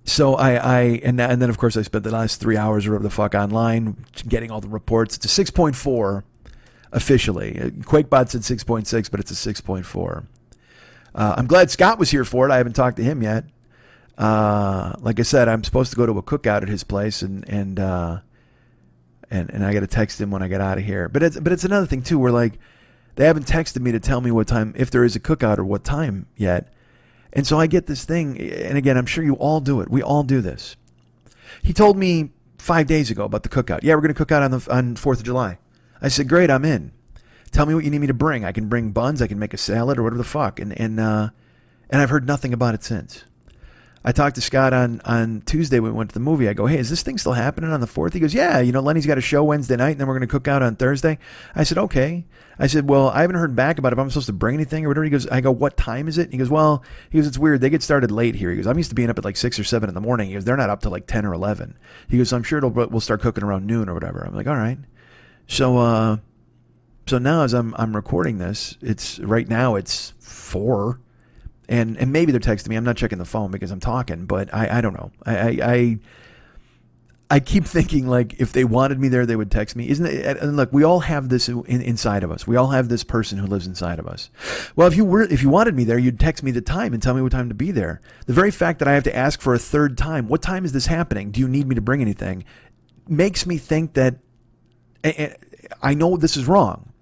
So and then of course I spent the last 3 hours or whatever the fuck online getting all the reports. It's a 6.4 officially. QuakeBot said 6.6, but it's a 6.4. I'm glad Scott was here for it. I haven't talked to him yet. Like I said, I'm supposed to go to a cookout at his place, and I got to text him when I get out of here. But it's another thing too, where like they haven't texted me to tell me what time, if there is a cookout or what time yet. And so I get this thing, and again, I'm sure you all do it. We all do this. He told me 5 days ago about the cookout. Yeah, we're going to cook out on 4th of July. I said, great, I'm in. Tell me what you need me to bring. I can bring buns. I can make a salad or whatever the fuck. And I've heard nothing about it since. I talked to Scott on Tuesday when we went to the movie. I go, hey, is this thing still happening on the 4th? He goes, yeah, Lenny's got a show Wednesday night, and then we're going to cook out on Thursday. I said, okay. I said, well, I haven't heard back about if I'm supposed to bring anything or whatever. He goes, I go, what time is it? He goes, it's weird. They get started late here. He goes, I'm used to being up at like 6 or 7 in the morning. He goes, they're not up till like 10 or 11. He goes, I'm sure we'll start cooking around noon or whatever. I'm like, all right. So now as I'm recording this, right now it's 4. And maybe they're texting me. I'm not checking the phone because I'm talking, but I don't know. I keep thinking, like, if they wanted me there, they would text me. Isn't it? And look, we all have this inside of us. We all have this person who lives inside of us. Well, if you wanted me there, you'd text me the time and tell me what time to be there. The very fact that I have to ask for a third time, what time is this happening? Do you need me to bring anything? Makes me think that I know this is wrong,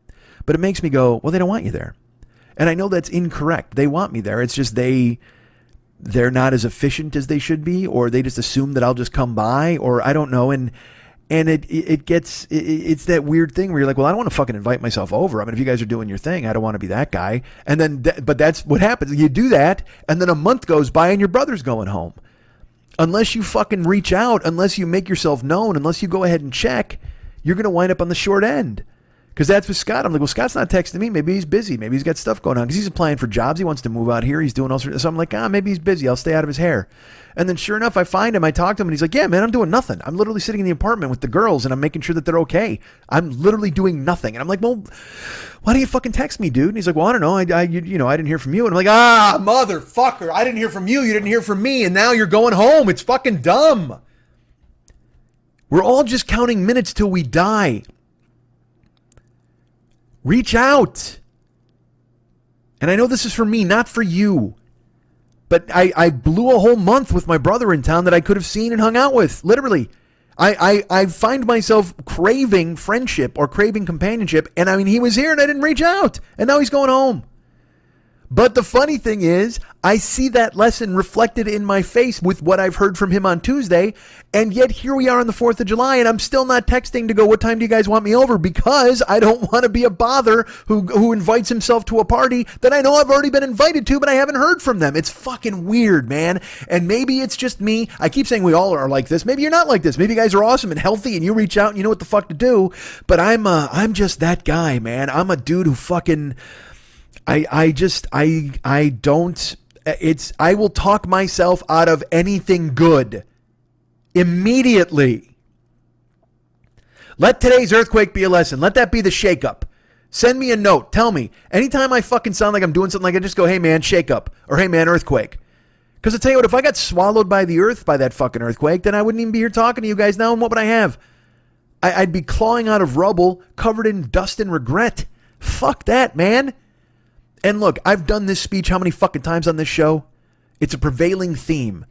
but it makes me go, well, they don't want you there. And I know that's incorrect. They want me there. It's just they're not as efficient as they should be, or they just assume that I'll just come by, or I don't know. And it's that weird thing where you're like, well, I don't want to fucking invite myself over. I mean, if you guys are doing your thing, I don't want to be that guy. And then, but that's what happens. You do that, and then a month goes by, and your brother's going home. Unless you fucking reach out, unless you make yourself known, unless you go ahead and check, you're going to wind up on the short end. Because that's with Scott. I'm like, well, Scott's not texting me. Maybe he's busy. Maybe he's got stuff going on. Because he's applying for jobs. He wants to move out here. He's doing all sorts. So I'm like, maybe he's busy. I'll stay out of his hair. And then sure enough, I find him. I talk to him, and he's like, yeah, man, I'm doing nothing. I'm literally sitting in the apartment with the girls, and I'm making sure that they're okay. I'm literally doing nothing. And I'm like, well, why don't you fucking text me, dude? And he's like, well, I don't know. I didn't hear from you. And I'm like, motherfucker. I didn't hear from you. You didn't hear from me. And now you're going home. It's fucking dumb. We're all just counting minutes till we die. Reach out. And I know this is for me, not for you. But I blew a whole month with my brother in town that I could have seen and hung out with. Literally. I find myself craving friendship or craving companionship. And I mean, he was here and I didn't reach out. And now he's going home. But the funny thing is, I see that lesson reflected in my face with what I've heard from him on Tuesday. And yet here we are on the 4th of July, and I'm still not texting to go, what time do you guys want me over? Because I don't want to be a bother who invites himself to a party that I know I've already been invited to, but I haven't heard from them. It's fucking weird, man. And maybe it's just me. I keep saying we all are like this. Maybe you're not like this. Maybe you guys are awesome and healthy and you reach out and you know what the fuck to do. But I'm just that guy, man. I'm a dude who fucking... I will talk myself out of anything good immediately. Let today's earthquake be a lesson. Let that be the shakeup. Send me a note. Tell me. Anytime I fucking sound like I'm doing something like I just go, hey man, shakeup. Or hey man, earthquake. Because I tell you what, if I got swallowed by the earth by that fucking earthquake, then I wouldn't even be here talking to you guys now. And what would I have? I'd be clawing out of rubble, covered in dust and regret. Fuck that, man. And look, I've done this speech how many fucking times on this show? It's a prevailing theme.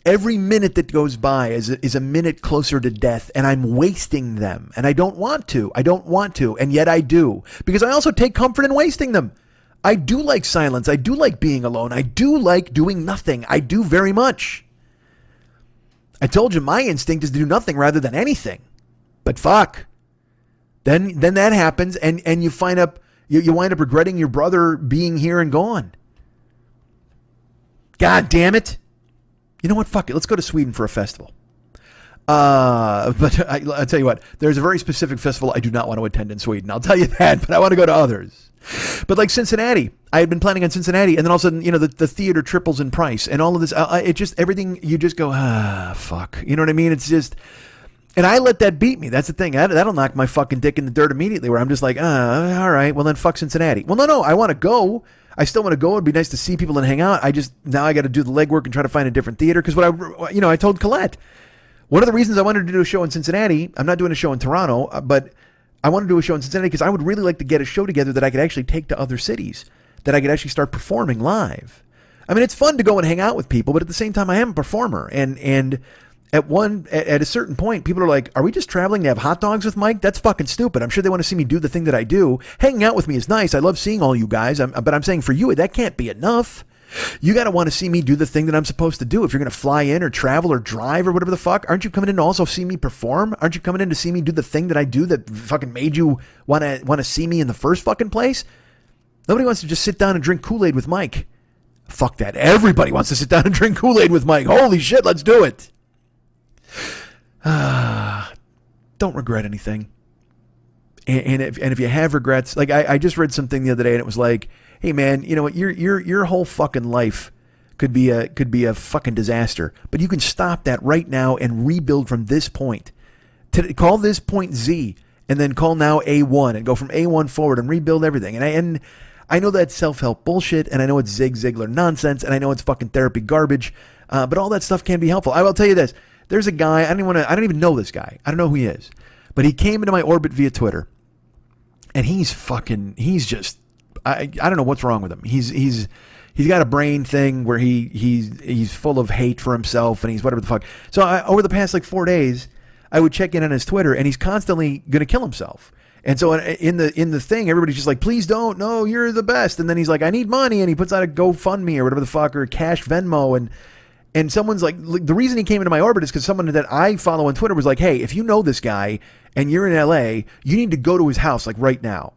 Every minute that goes by is a minute closer to death, and I'm wasting them. And I don't want to. And yet I do. Because I also take comfort in wasting them. I do like silence. I do like being alone. I do like doing nothing. I do very much. I told you my instinct is to do nothing rather than anything. But fuck. Then that happens, and you find up... You wind up regretting your brother being here and gone. God damn it. You know what? Fuck it. Let's go to Sweden for a festival. But I'll tell you what, there's a very specific festival I do not want to attend in Sweden. I'll tell you that, but I want to go to others. But like Cincinnati, I had been planning on Cincinnati, and then all of a sudden, the theater triples in price, and all of this, it just, everything, you just go, fuck. You know what I mean? It's just, and I let that beat me. That's the thing. That'll knock my fucking dick in the dirt immediately, where I'm just like, all right, well then fuck Cincinnati. Well, no, I want to go. I still want to go. It'd be nice to see people and hang out. Now I got to do the legwork and try to find a different theater, because I told Colette, one of the reasons I wanted to do a show in Cincinnati, I'm not doing a show in Toronto, but I want to do a show in Cincinnati because I would really like to get a show together that I could actually take to other cities, that I could actually start performing live. I mean, it's fun to go and hang out with people, but at the same time, I am a performer. And at a certain point, people are like, are we just traveling to have hot dogs with Mike? That's fucking stupid. I'm sure they want to see me do the thing that I do. Hanging out with me is nice. I love seeing all you guys. But I'm saying for you, that can't be enough. You got to want to see me do the thing that I'm supposed to do. If you're going to fly in or travel or drive or whatever the fuck, aren't you coming in to also see me perform? Aren't you coming in to see me do the thing that I do that fucking made you want to see me in the first fucking place? Nobody wants to just sit down and drink Kool-Aid with Mike. Fuck that. Everybody wants to sit down and drink Kool-Aid with Mike. Holy shit, let's do it. Don't regret anything. And if you have regrets, like I just read something the other day and it was like, hey man, you know what? Your whole fucking life could be a fucking disaster, but you can stop that right now and rebuild from this point. Call this point Z, and then call now A1, and go from A1 forward and rebuild everything. And I know that's self-help bullshit, and I know it's Zig Ziglar nonsense, and I know it's fucking therapy garbage, but all that stuff can be helpful. I will tell you this: there's a guy I don't even know this guy. I don't know who he is, but he came into my orbit via Twitter, and he's just. I don't know what's wrong with him. He's got a brain thing where he's full of hate for himself, and he's whatever the fuck. So over the past like 4 days, I would check in on his Twitter, and he's constantly going to kill himself. And so in the thing, everybody's just like, please don't. No, you're the best. And then he's like, I need money, and he puts out a GoFundMe or whatever the fuck, or Cash Venmo, and someone's like, the reason he came into my orbit is because someone that I follow on Twitter was like, hey, if you know this guy and you're in LA, you need to go to his house like right now,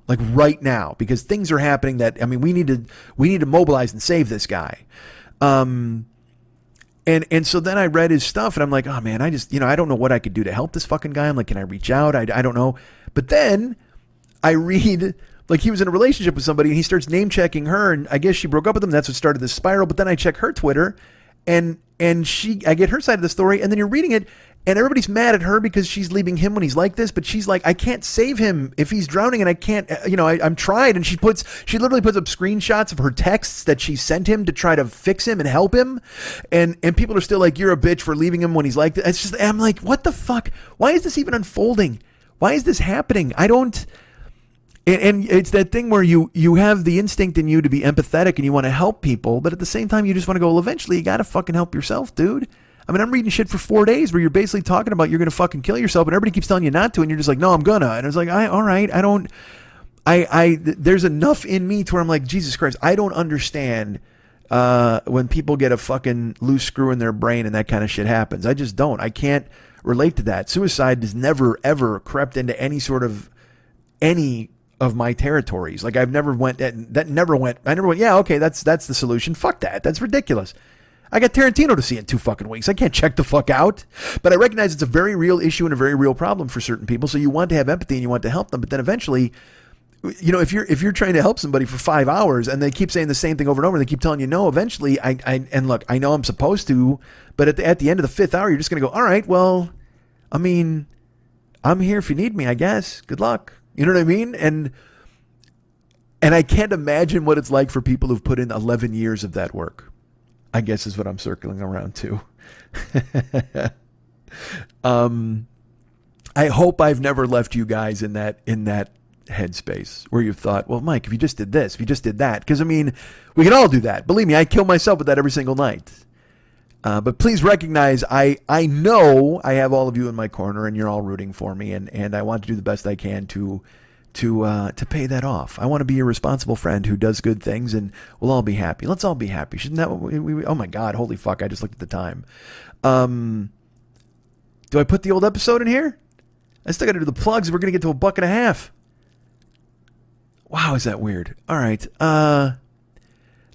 because things are happening that, I mean, we need to mobilize and save this guy. And so then I read his stuff and I'm like, oh man, I don't know what I could do to help this fucking guy. I'm like, can I reach out? I don't know. But then I read, like, he was in a relationship with somebody and he starts name checking her, and I guess she broke up with him. That's what started this spiral. But then I check her Twitter, and I get her side of the story, and then you're reading it, and everybody's mad at her because she's leaving him when he's like this, but she's like, I can't save him if he's drowning, and I can't, I'm tried, and she literally puts up screenshots of her texts that she sent him to try to fix him and help him, and people are still like, you're a bitch for leaving him when he's like this. It's just, I'm like, what the fuck? Why is this even unfolding? Why is this happening? I don't. And it's that thing where you have the instinct in you to be empathetic and you want to help people, but at the same time, you just want to go, well, eventually you got to fucking help yourself, dude. I mean, I'm reading shit for 4 days where you're basically talking about you're going to fucking kill yourself, and everybody keeps telling you not to, and you're just like, no, I'm gonna. And it's like, all right, there's enough in me to where I'm like, Jesus Christ, I don't understand when people get a fucking loose screw in their brain and that kind of shit happens. I just don't. I can't relate to that. Suicide has never, ever crept into any of my territories. Like, I've never went, I never went, yeah, okay, that's the solution. Fuck that. That's ridiculous. I got Tarantino to see in 2 fucking weeks. I can't check the fuck out. But I recognize it's a very real issue and a very real problem for certain people. So you want to have empathy and you want to help them. But then eventually, if you're trying to help somebody for 5 hours and they keep saying the same thing over and over, and they keep telling you no, eventually, and look, I know I'm supposed to, but at the end of the 5th hour, you're just going to go, all right, well, I mean, I'm here if you need me, I guess. Good luck. You know what I mean? And I can't imagine what it's like for people who've put in 11 years of that work, I guess is what I'm circling around to. I hope I've never left you guys in that headspace where you've thought, well, Mike, if you just did this, if you just did that, because I mean, we can all do that. Believe me, I kill myself with that every single night. But please recognize, I know I have all of you in my corner, and you're all rooting for me, and I want to do the best I can to pay that off. I want to be a responsible friend who does good things, and we'll all be happy. Let's all be happy. Shouldn't that? Oh my God! Holy fuck! I just looked at the time. Do I put the old episode in here? I still got to do the plugs. We're gonna get to $1.50. Wow, is that weird? All right.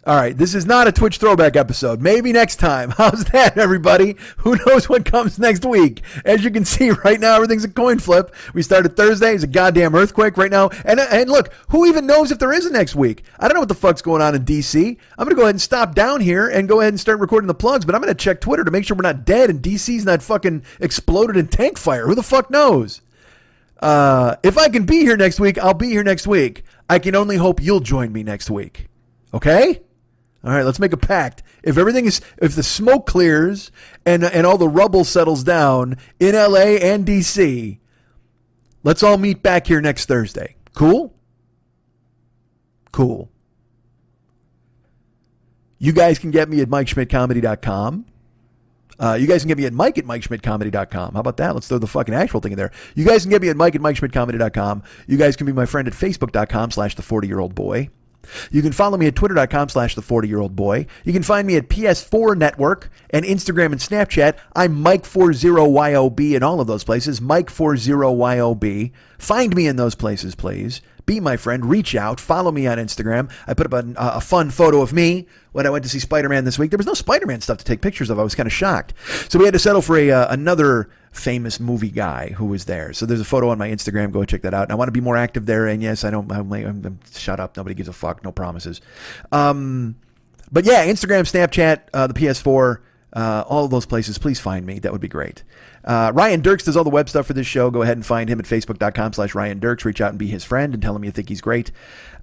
All right, this is not a Twitch throwback episode. Maybe next time. How's that, everybody? Who knows what comes next week? As you can see right now, everything's a coin flip. We started Thursday. It's a goddamn earthquake right now. And look, who even knows if there is a next week? I don't know what the fuck's going on in D.C. I'm going to go ahead and stop down here and go ahead and start recording the plugs, but I'm going to check Twitter to make sure we're not dead and D.C.'s not fucking exploded in tank fire. Who the fuck knows? If I can be here next week, I'll be here next week. I can only hope you'll join me next week. Okay? All right, let's make a pact. If the smoke clears and all the rubble settles down in LA and DC, let's all meet back here next Thursday. Cool? Cool. You guys can get me at MikeSchmidtComedy.com. You guys can get me at Mike at MikeSchmidtComedy.com. How about that? Let's throw the fucking actual thing in there. You guys can get me at Mike at MikeSchmidtComedy.com. You guys can be my friend at Facebook.com/the40-year-old-boy. You can follow me at Twitter.com/the40-year-old-boy. You can find me at PS4 Network and Instagram and Snapchat. I'm Mike40YOB in all of those places. Mike40YOB. Find me in those places, please. Be my friend. Reach out. Follow me on Instagram. I put up a fun photo of me when I went to see Spider-Man this week. There was no Spider-Man stuff to take pictures of. I was kind of shocked. So we had to settle for another famous movie guy who was there. So there's a photo on my Instagram. Go check that out. And I want to be more active there. And yes, I'm shut up. Nobody gives a fuck. No promises. But yeah, Instagram, Snapchat, the PS4, all of those places. Please find me. That would be great. Ryan Dirks does all the web stuff for this show. Go ahead and find him at Facebook.com/Ryan Dirks. Reach out and be his friend and tell him you think he's great.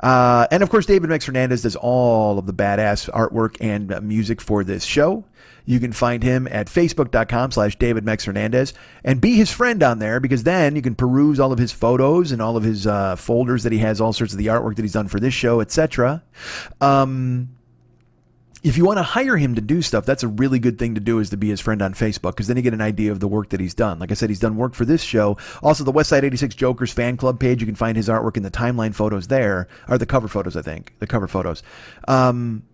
And of course, David Mex Hernandez does all of the badass artwork and music for this show. You can find him at Facebook.com/David Mex Hernandez and be his friend on there, because then you can peruse all of his photos and all of his folders that he has, all sorts of the artwork that he's done for this show, etc. If you want to hire him to do stuff, that's a really good thing to do, is to be his friend on Facebook, because then you get an idea of the work that he's done. Like I said, he's done work for this show. Also, the Westside 86 Jokers fan club page, you can find his artwork in the timeline photos there, or the cover photos, I think. The cover photos.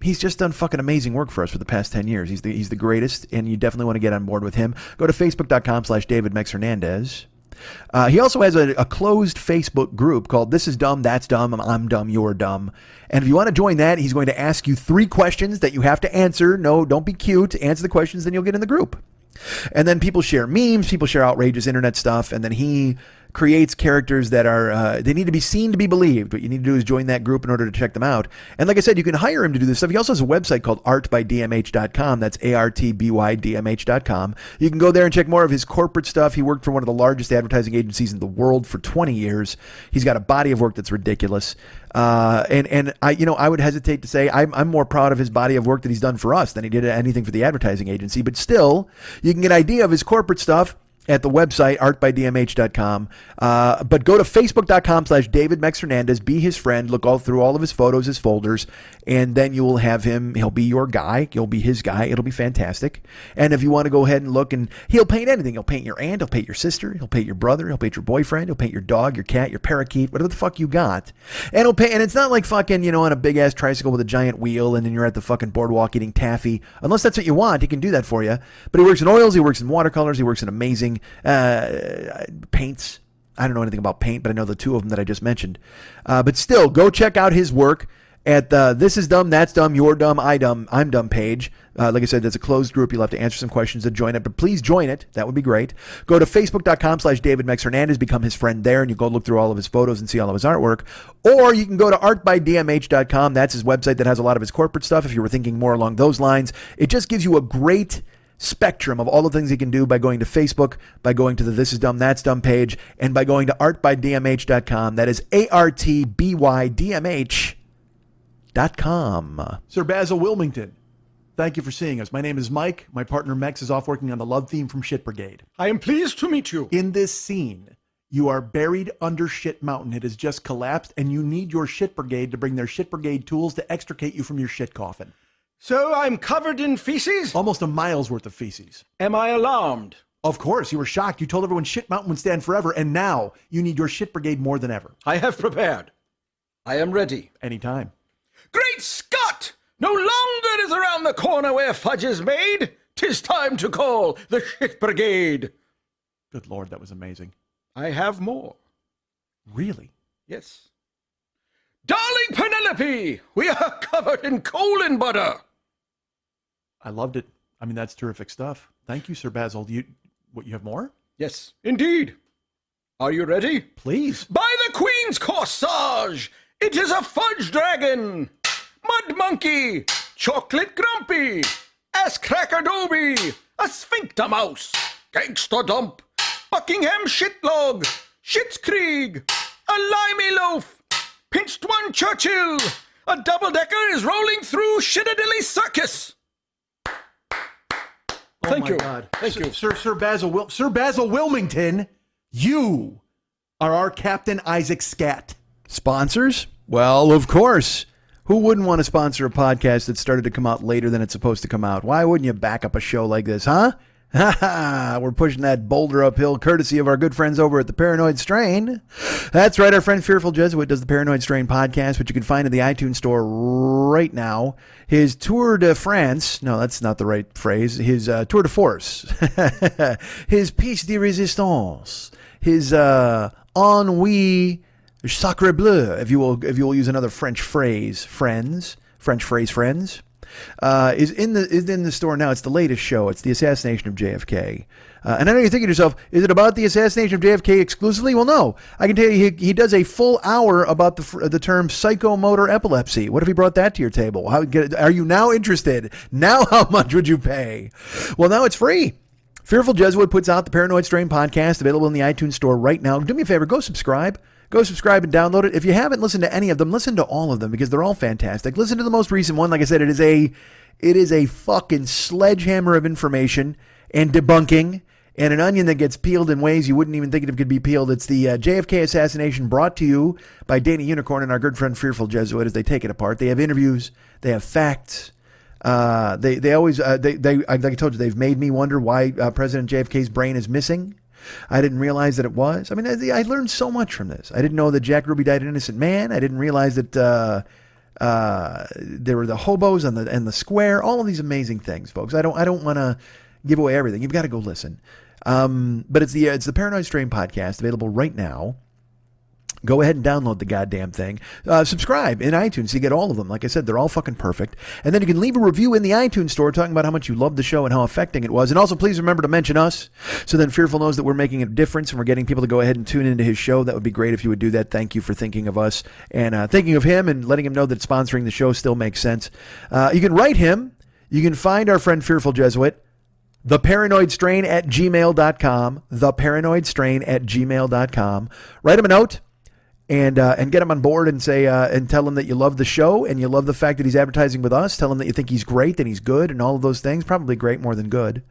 He's just done fucking amazing work for us for the past 10 years. He's the greatest, and you definitely want to get on board with him. Go to Facebook.com/David Mex Hernandez. He also has a closed Facebook group called This Is Dumb, That's Dumb, I'm Dumb, You're Dumb. And if you want to join that, he's going to ask you 3 questions that you have to answer. No, don't be cute. Answer the questions, then you'll get in the group. And then people share memes, people share outrageous internet stuff, and then he creates characters that are, they need to be seen to be believed. What you need to do is join that group in order to check them out. And like I said, you can hire him to do this stuff. He also has a website called artbydmh.com. That's ARTBYDMH.com. You can go there and check more of his corporate stuff. He worked for one of the largest advertising agencies in the world for 20 years. He's got a body of work that's ridiculous. And I would hesitate to say I'm more proud of his body of work that he's done for us than he did anything for the advertising agency. But still, you can get an idea of his corporate stuff at the website, artbydmh.com. But go to facebook.com/David Mex Hernandez. Be his friend. Look all through all of his photos, his folders, and then you will have him. He'll be your guy. You'll be his guy. It'll be fantastic. And if you want to go ahead and look, and he'll paint anything. He'll paint your aunt. He'll paint your sister. He'll paint your brother. He'll paint your boyfriend. He'll paint your dog, your cat, your parakeet, whatever the fuck you got. And he'll paint. And it's not like fucking, on a big ass tricycle with a giant wheel, and then you're at the fucking boardwalk eating taffy. Unless that's what you want, he can do that for you. But he works in oils. He works in watercolors. He works in amazing paints. I don't know anything about paint, but I know the 2 of them that I just mentioned. But still, go check out his work at the This Is Dumb, That's Dumb, You're Dumb, I'm Dumb page. Like I said, that's a closed group. You'll have to answer some questions to join it, but please join it. That would be great. Go to facebook.com/David Mex Hernandez, become his friend there, and you go look through all of his photos and see all of his artwork. Or you can go to artbydmh.com. That's his website that has a lot of his corporate stuff. If you were thinking more along those lines, it just gives you a great spectrum of all the things you can do by going to Facebook, by going to the This Is Dumb, That's Dumb page, and by going to artbydmh.com. That is ARTBYDMH.com. Sir Basil Wilmington, thank you for seeing us. My name is Mike. My partner Mex is off working on the love theme from Shit Brigade. I am pleased to meet you. In this scene, you are buried under Shit Mountain. It has just collapsed, and you need your Shit Brigade to bring their Shit Brigade tools to extricate you from your shit coffin. So I'm covered in feces? Almost a mile's worth of feces. Am I alarmed? Of course, you were shocked. You told everyone Shit Mountain would stand forever, and now you need your Shit Brigade more than ever. I have prepared. I am ready. Anytime. Great Scott! No longer is around the corner where fudge is made. 'Tis time to call the Shit Brigade. Good Lord, that was amazing. I have more. Really? Yes. Darling Penelope, we are covered in colon butter. I loved it. I mean, that's terrific stuff. Thank you, Sir Basil. You have more? Yes, indeed. Are you ready? Please. By the Queen's corsage, it is a fudge dragon, mud monkey, chocolate grumpy, ass cracker doby, a sphincter mouse, gangster dump, Buckingham shitlog, Schitzkrieg, a limey loaf, pinched one Churchill, a double-decker is rolling through Shittadilly Circus. Thank you. God. Thank you. Sir Basil Wilmington, you are our Captain Isaac Scat. Sponsors? Well, of course. Who wouldn't want to sponsor a podcast that started to come out later than it's supposed to come out? Why wouldn't you back up a show like this, huh? Ha ha! We're pushing that boulder uphill courtesy of our good friends over at the Paranoid Strain. That's right, our friend Fearful Jesuit does the Paranoid Strain podcast, which you can find in the iTunes store right now. His Tour de France, no, that's not the right phrase, his Tour de Force, his Piece de Resistance, his Ennui Sacre Bleu, if you will use another French phrase, friends, is in the store now. It's the latest show. It's the assassination of JFK. And I know you're thinking to yourself, is it about the assassination of JFK exclusively? Well, no. I can tell you he does a full hour about the term psychomotor epilepsy. What if he brought that to your table? Are you now interested? Now how much would you pay? Well, now it's free. Fearful Jesuit puts out the Paranoid Strain podcast, available in the iTunes store right now. Do me a favor, go subscribe. Go subscribe and download it. If you haven't listened to any of them, listen to all of them because they're all fantastic. Listen to the most recent one. Like I said, it is a fucking sledgehammer of information and debunking and an onion that gets peeled in ways you wouldn't even think it could be peeled. It's the JFK assassination brought to you by Dana Unicorn and our good friend Fearful Jesuit as they take it apart. They have interviews. They have facts. They always, like I told you, they've made me wonder why President JFK's brain is missing. I didn't realize that it was. I mean, I learned so much from this. I didn't know that Jack Ruby died an innocent man. I didn't realize that there were the hobos and the square. All of these amazing things, folks. I don't want to give away everything. You've got to go listen. But it's the Paranoid Strain podcast, available right now. Go ahead and download the goddamn thing. Subscribe in iTunes so you get all of them. Like I said, they're all fucking perfect. And then you can leave a review in the iTunes store talking about how much you loved the show and how affecting it was. And also, please remember to mention us so then Fearful knows that we're making a difference and we're getting people to go ahead and tune into his show. That would be great if you would do that. Thank you for thinking of us and thinking of him and letting him know that sponsoring the show still makes sense. You can write him. You can find our friend Fearful Jesuit. theparanoidstrain@gmail.com. theparanoidstrain@gmail.com. Write him a note. And get him on board and say and tell him that you love the show and you love the fact that he's advertising with us. Tell him that you think he's great, that he's good, and all of those things. Probably great more than good.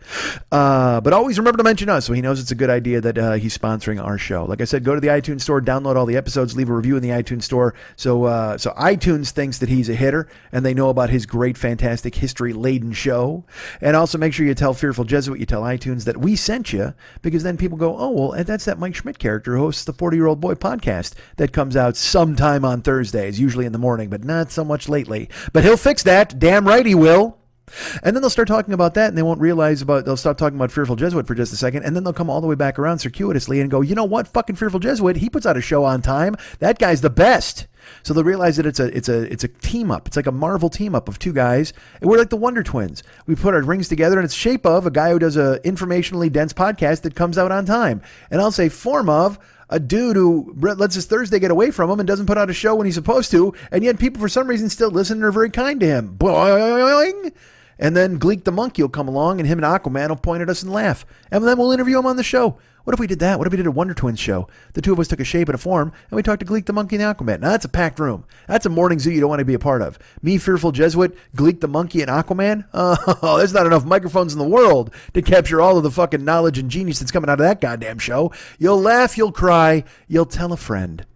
But always remember to mention us so he knows it's a good idea that he's sponsoring our show. Like I said, go to the iTunes store, download all the episodes, leave a review in the iTunes store. So iTunes thinks that he's a hitter and they know about his great, fantastic, history-laden show. And also make sure you tell Fearful Jesuit, you tell iTunes that we sent you because then people go, oh, well, that's that Mike Schmidt character who hosts the 40-Year-Old Boy podcast that comes out sometime on Thursdays, usually in the morning, but not so much lately. But he'll fix that. Damn right he will. And then they'll start talking about that and they won't realize they'll stop talking about Fearful Jesuit for just a second. And then they'll come all the way back around circuitously and go, you know what? Fucking Fearful Jesuit. He puts out a show on time. That guy's the best. So they'll realize that it's a team up. It's like a Marvel team up of two guys. And we're like the Wonder Twins. We put our rings together and it's shape of a guy who does a informationally dense podcast that comes out on time. And I'll say form of a dude who lets his Thursday get away from him and doesn't put out a show when he's supposed to, and yet people for some reason still listen and are very kind to him. Boing! And then Gleek the Monkey will come along and him and Aquaman will point at us and laugh. And then we'll interview him on the show. What if we did that? What if we did a Wonder Twins show? The two of us took a shape and a form, and we talked to Gleek the Monkey and Aquaman. Now, that's a packed room. That's a morning zoo you don't want to be a part of. Me, Fearful Jesuit, Gleek the Monkey, and Aquaman? Oh, there's not enough microphones in the world to capture all of the fucking knowledge and genius that's coming out of that goddamn show. You'll laugh, you'll cry, you'll tell a friend.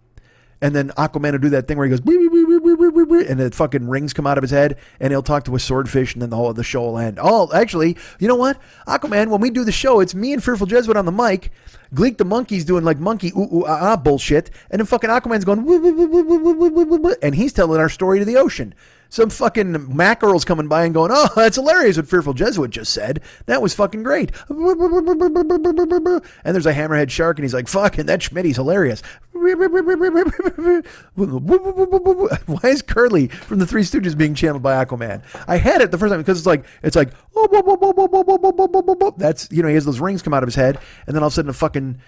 And then Aquaman will do that thing where he goes, and the fucking rings come out of his head, and he'll talk to a swordfish, and then the whole of the show will end. Oh, actually, you know what? Aquaman, when we do the show, it's me and Fearful Jesuit on the mic. Gleek the Monkey's doing like monkey bullshit, and then fucking Aquaman's going, and he's telling our story to the ocean. Some fucking mackerel's coming by and going, oh, that's hilarious what Fearful Jesuit just said. That was fucking great. And there's a hammerhead shark, and he's like, fucking, that Schmitty's hilarious. Why is Curly from the Three Stooges being channeled by Aquaman? I had it the first time because it's like, that's, you know, he has those rings come out of his head, and then all of a sudden a fucking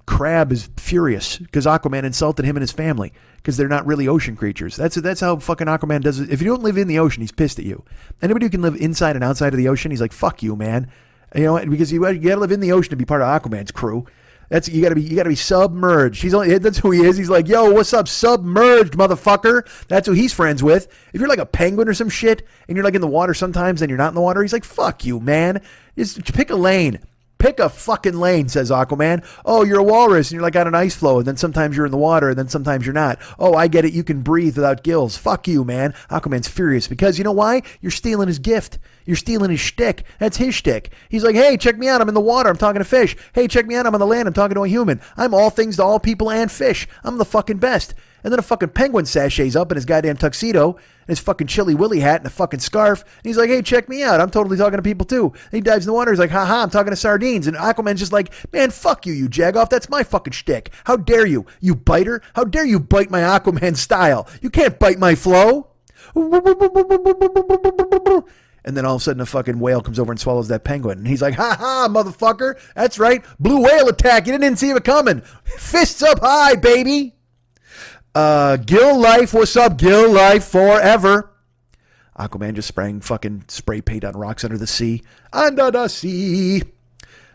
crab is furious because Aquaman insulted him and his family because they're not really ocean creatures. That's how fucking Aquaman does it. If you don't live in the ocean, he's pissed at you. Anybody who can live inside and outside of the ocean, he's like, fuck you, man. You know, because you gotta live in the ocean to be part of Aquaman's crew. You gotta be submerged. That's who he is. He's like, yo, what's up, submerged motherfucker? That's who he's friends with. If you're like a penguin or some shit and you're like in the water sometimes, then you're not in the water. He's like, fuck you, man. Just pick a lane. Pick a fucking lane, says Aquaman. Oh, you're a walrus and you're like on an ice floe, and then sometimes you're in the water and then sometimes you're not. Oh, I get it. You can breathe without gills. Fuck you, man. Aquaman's furious because you know why? You're stealing his gift. You're stealing his shtick. That's his shtick. He's like, hey, check me out. I'm in the water. I'm talking to fish. Hey, check me out. I'm on the land. I'm talking to a human. I'm all things to all people and fish. I'm the fucking best. And then a fucking penguin sachets up in his goddamn tuxedo and his fucking Chilly Willy hat and a fucking scarf. And he's like, hey, check me out. I'm totally talking to people too. And he dives in the water. He's like, haha, I'm talking to sardines. And Aquaman's just like, man, fuck you, you jagoff. That's my fucking shtick. How dare you, you biter? How dare you bite my Aquaman style? You can't bite my flow. And then all of a sudden a fucking whale comes over and swallows that penguin. And he's like, ha ha, motherfucker. That's right. Blue whale attack. You didn't see it coming. Fists up high, baby. Gill Life, what's up? Gill Life forever. Aquaman just spraying fucking spray paint on rocks under the sea. Under the sea.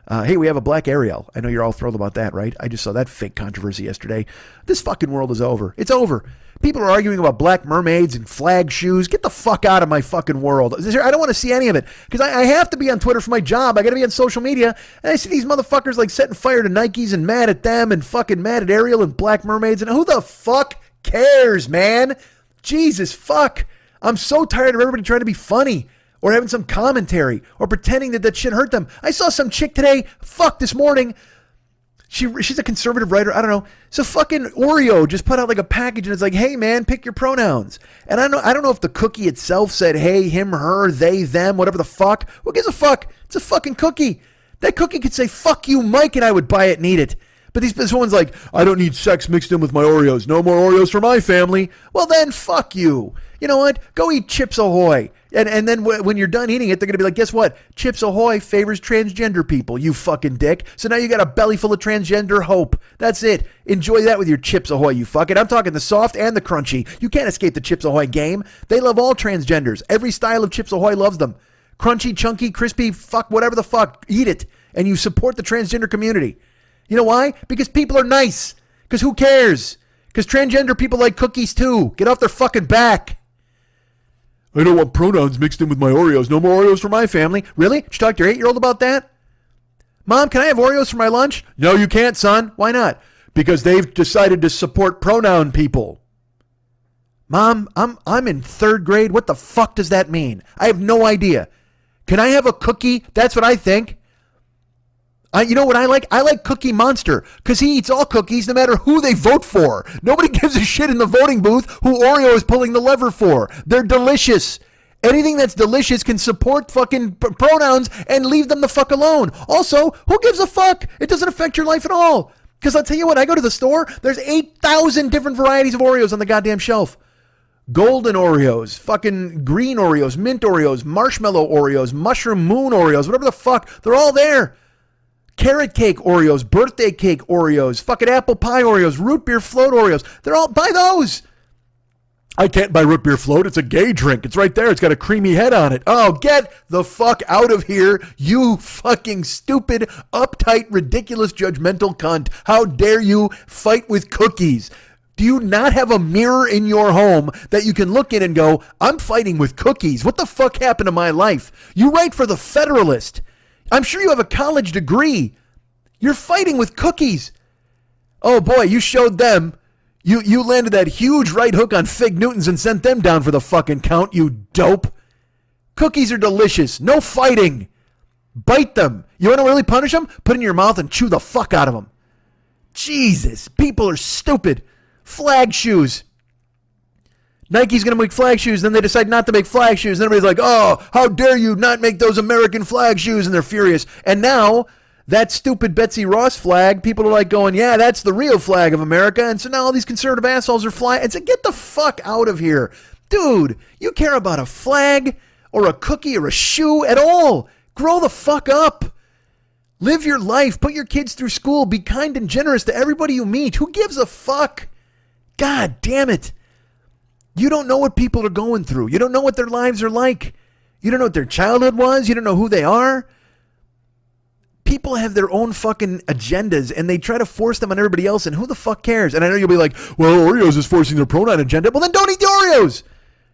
Hey, we have a black Ariel. I know you're all thrilled about that, right? I just saw that fake controversy yesterday. This fucking world is over. It's over. People are arguing about black mermaids and flag shoes. Get the fuck out of my fucking world. I don't want to see any of it because I have to be on Twitter for my job. I got to be on social media. And I see these motherfuckers like setting fire to Nikes and mad at them and fucking mad at Ariel and black mermaids. And who the fuck cares, man? Jesus fuck. I'm so tired of everybody trying to be funny or having some commentary or pretending that shit hurt them. I saw some chick today, this morning. She's a conservative writer. I don't know. So fucking Oreo just put out like a package and it's like, hey man, pick your pronouns. And I don't know if the cookie itself said, hey, him, her, they, them, whatever the fuck. Who gives a fuck? It's a fucking cookie. That cookie could say, fuck you, Mike, and I would buy it and eat it. But this one's like, I don't need sex mixed in with my Oreos. No more Oreos for my family. Well then, fuck you. You know what? Go eat Chips Ahoy. And then when you're done eating it, they're going to be like, guess what? Chips Ahoy favors transgender people, you fucking dick. So now you got a belly full of transgender hope. That's it. Enjoy that with your Chips Ahoy, you fucking. I'm talking the soft and the crunchy. You can't escape the Chips Ahoy game. They love all transgenders. Every style of Chips Ahoy loves them. Crunchy, chunky, crispy, fuck, whatever the fuck. Eat it. And you support the transgender community. You know why? Because people are nice. Because who cares? Because transgender people like cookies too. Get off their fucking back. I don't want pronouns mixed in with my Oreos. No more Oreos for my family. Really? Did you talk to your 8-year-old about that? Mom, can I have Oreos for my lunch? No, you can't, son. Why not? Because they've decided to support pronoun people. Mom, I'm in 3rd grade. What the fuck does that mean? I have no idea. Can I have a cookie? That's what I think. You know what I like? I like Cookie Monster because he eats all cookies no matter who they vote for. Nobody gives a shit in the voting booth who Oreo is pulling the lever for. They're delicious. Anything that's delicious can support fucking pronouns and leave them the fuck alone. Also, who gives a fuck? It doesn't affect your life at all. Because I'll tell you what, I go to the store, there's 8,000 different varieties of Oreos on the goddamn shelf. Golden Oreos, fucking green Oreos, mint Oreos, marshmallow Oreos, mushroom moon Oreos, whatever the fuck. They're all there. Carrot cake Oreos, birthday cake Oreos, fucking apple pie Oreos, root beer float Oreos. They're all, buy those. I can't buy root beer float. It's a gay drink. It's right there. It's got a creamy head on it. Oh, get the fuck out of here, you fucking stupid, uptight, ridiculous, judgmental cunt. How dare you fight with cookies? Do you not have a mirror in your home that you can look in and go, I'm fighting with cookies? What the fuck happened to my life? You write for the Federalist. I'm sure you have a college degree. You're fighting with cookies. Oh boy, you showed them. You landed that huge right hook on Fig Newtons and sent them down for the fucking count, you dope. Cookies are delicious. No fighting. Bite them. You want to really punish them? Put it in your mouth and chew the fuck out of them. Jesus, people are stupid. Flag shoes. Nike's going to make flag shoes. Then they decide not to make flag shoes. And everybody's like, oh, how dare you not make those American flag shoes? And they're furious. And now that stupid Betsy Ross flag, people are like going, yeah, that's the real flag of America. And so now all these conservative assholes are flying. And so get the fuck out of here. Dude, you care about a flag or a cookie or a shoe at all? Grow the fuck up. Live your life. Put your kids through school. Be kind and generous to everybody you meet. Who gives a fuck? God damn it. You don't know what people are going through. You don't know what their lives are like. You don't know what their childhood was. You don't know who they are. People have their own fucking agendas and they try to force them on everybody else, and who the fuck cares? And I know you'll be like, well, Oreos is forcing their pronoun agenda. Well, then don't eat the Oreos.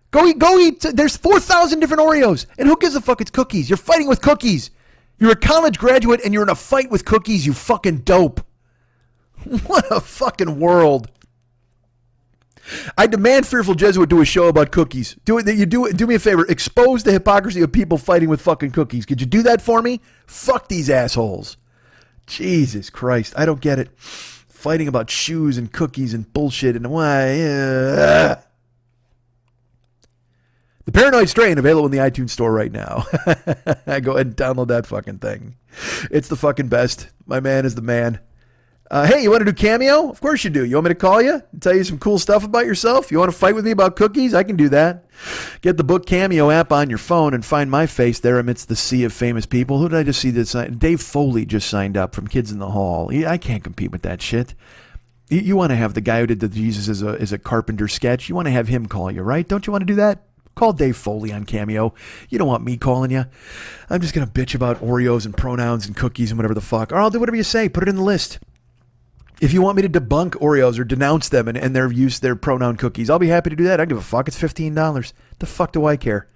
Go eat. There's 4,000 different Oreos. And who gives a fuck? It's cookies. You're fighting with cookies. You're a college graduate and you're in a fight with cookies, you fucking dope. What a fucking world. I demand Fearful Jesuit do a show about cookies. Do me a favor. Expose the hypocrisy of people fighting with fucking cookies. Could you do that for me? Fuck these assholes. Jesus Christ. I don't get it. Fighting about shoes and cookies and bullshit and why. The Paranoid Strain, available in the iTunes store right now. Go ahead and download that fucking thing. It's the fucking best. My man is the man. Hey, you want to do Cameo? Of course you do. You want me to call you and tell you some cool stuff about yourself? You want to fight with me about cookies? I can do that. Get the book Cameo app on your phone and find my face there amidst the sea of famous people. Who did I just see this? Dave Foley just signed up from Kids in the Hall. I can't compete with that shit. You want to have the guy who did the Jesus as a carpenter sketch. You want to have him call you, right? Don't you want to do that? Call Dave Foley on Cameo. You don't want me calling you. I'm just going to bitch about Oreos and pronouns and cookies and whatever the fuck. Or I'll do whatever you say. Put it in the list. If you want me to debunk Oreos or denounce them and their pronoun cookies, I'll be happy to do that. I don't give a fuck. It's $15. The fuck do I care?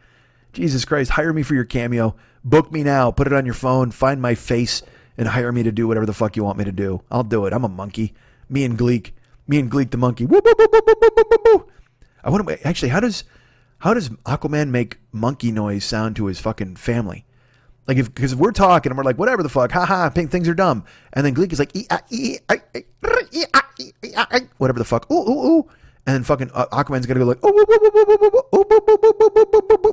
Jesus Christ, hire me for your Cameo. Book me now. Put it on your phone. Find my face and hire me to do whatever the fuck you want me to do. I'll do it. I'm a monkey. Me and Gleek the monkey. Woo, woo, woo, woo, woo, woo, woo, woo. I want to actually. How does Aquaman make monkey noise sound to his fucking family? Like, because if we're talking and we're like, whatever the fuck, haha, things are dumb. And then Gleek is like, whatever the fuck, ooh, ooh, ooh. And then fucking Aquaman's going to go like,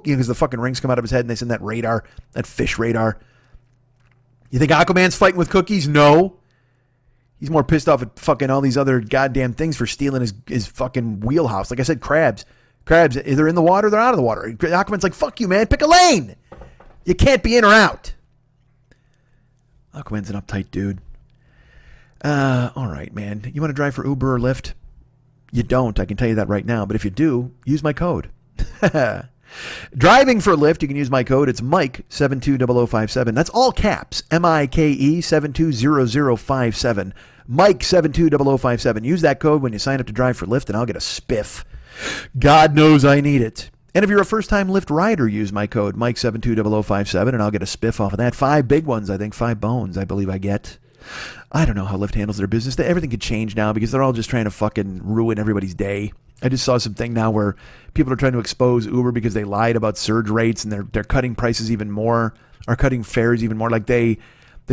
because the fucking rings come out of his head and they send that radar, that fish radar. You think Aquaman's fighting with cookies? No. He's more pissed off at fucking all these other goddamn things for stealing his fucking wheelhouse. Like I said, crabs, either in the water or they're out of the water. Aquaman's like, fuck you, man, pick a lane. You can't be in or out. Aquaman's an uptight dude. All right, man. You want to drive for Uber or Lyft? You don't. I can tell you that right now. But if you do, use my code. Driving for Lyft, you can use my code. It's Mike720057. That's all caps. MIKE 720057. Mike 720057. Use that code when you sign up to drive for Lyft, and I'll get a spiff. God knows I need it. And if you're a first-time Lyft rider, use my code, Mike720057, and I'll get a spiff off of that. 5 big ones, I think. 5 bones, I believe I get. I don't know how Lyft handles their business. Everything could change now because they're all just trying to fucking ruin everybody's day. I just saw something now where people are trying to expose Uber because they lied about surge rates, and they're cutting prices even more, or cutting fares even more. Like they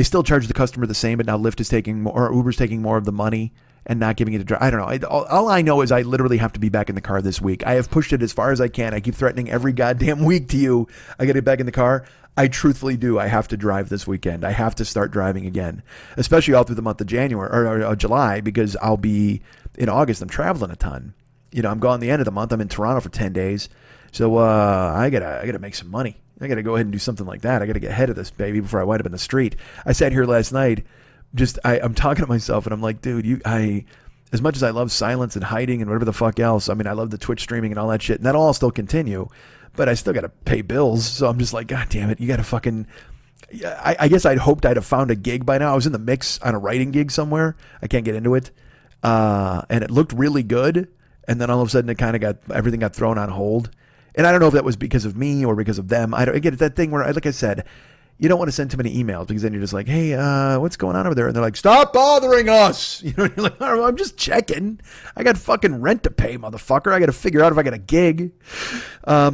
still charge the customer the same, but now Lyft is taking more, or Uber's taking more of the money and not giving it to drive. I don't know. All I know is I literally have to be back in the car this week. I have pushed it as far as I can. I keep threatening every goddamn week to you, I got to get back in the car. I truthfully do. I have to drive this weekend. I have to start driving again, especially all through the month of January or July, because I'll be in August. I'm traveling a ton. You know, I'm gone the end of the month. I'm in Toronto for 10 days. So I gotta make some money. I gotta go ahead and do something like that. I gotta get ahead of this baby before I wind up in the street. I sat here last night. I'm talking to myself and I'm like, dude, as much as I love silence and hiding and whatever the fuck else, I mean, I love the Twitch streaming and all that shit, and that'll all still continue, but I still got to pay bills. So I'm just like, God damn it, you got to fucking, I guess I'd hoped I'd have found a gig by now. I was in the mix on a writing gig somewhere. I can't get into it. And it looked really good. And then all of a sudden everything got thrown on hold. And I don't know if that was because of me or because of them. I get that thing where, like I said, you don't want to send too many emails because then you're just like, hey, what's going on over there? And they're like, stop bothering us. You know, you're like, oh, I'm just checking. I got fucking rent to pay, motherfucker. I got to figure out if I got a gig. All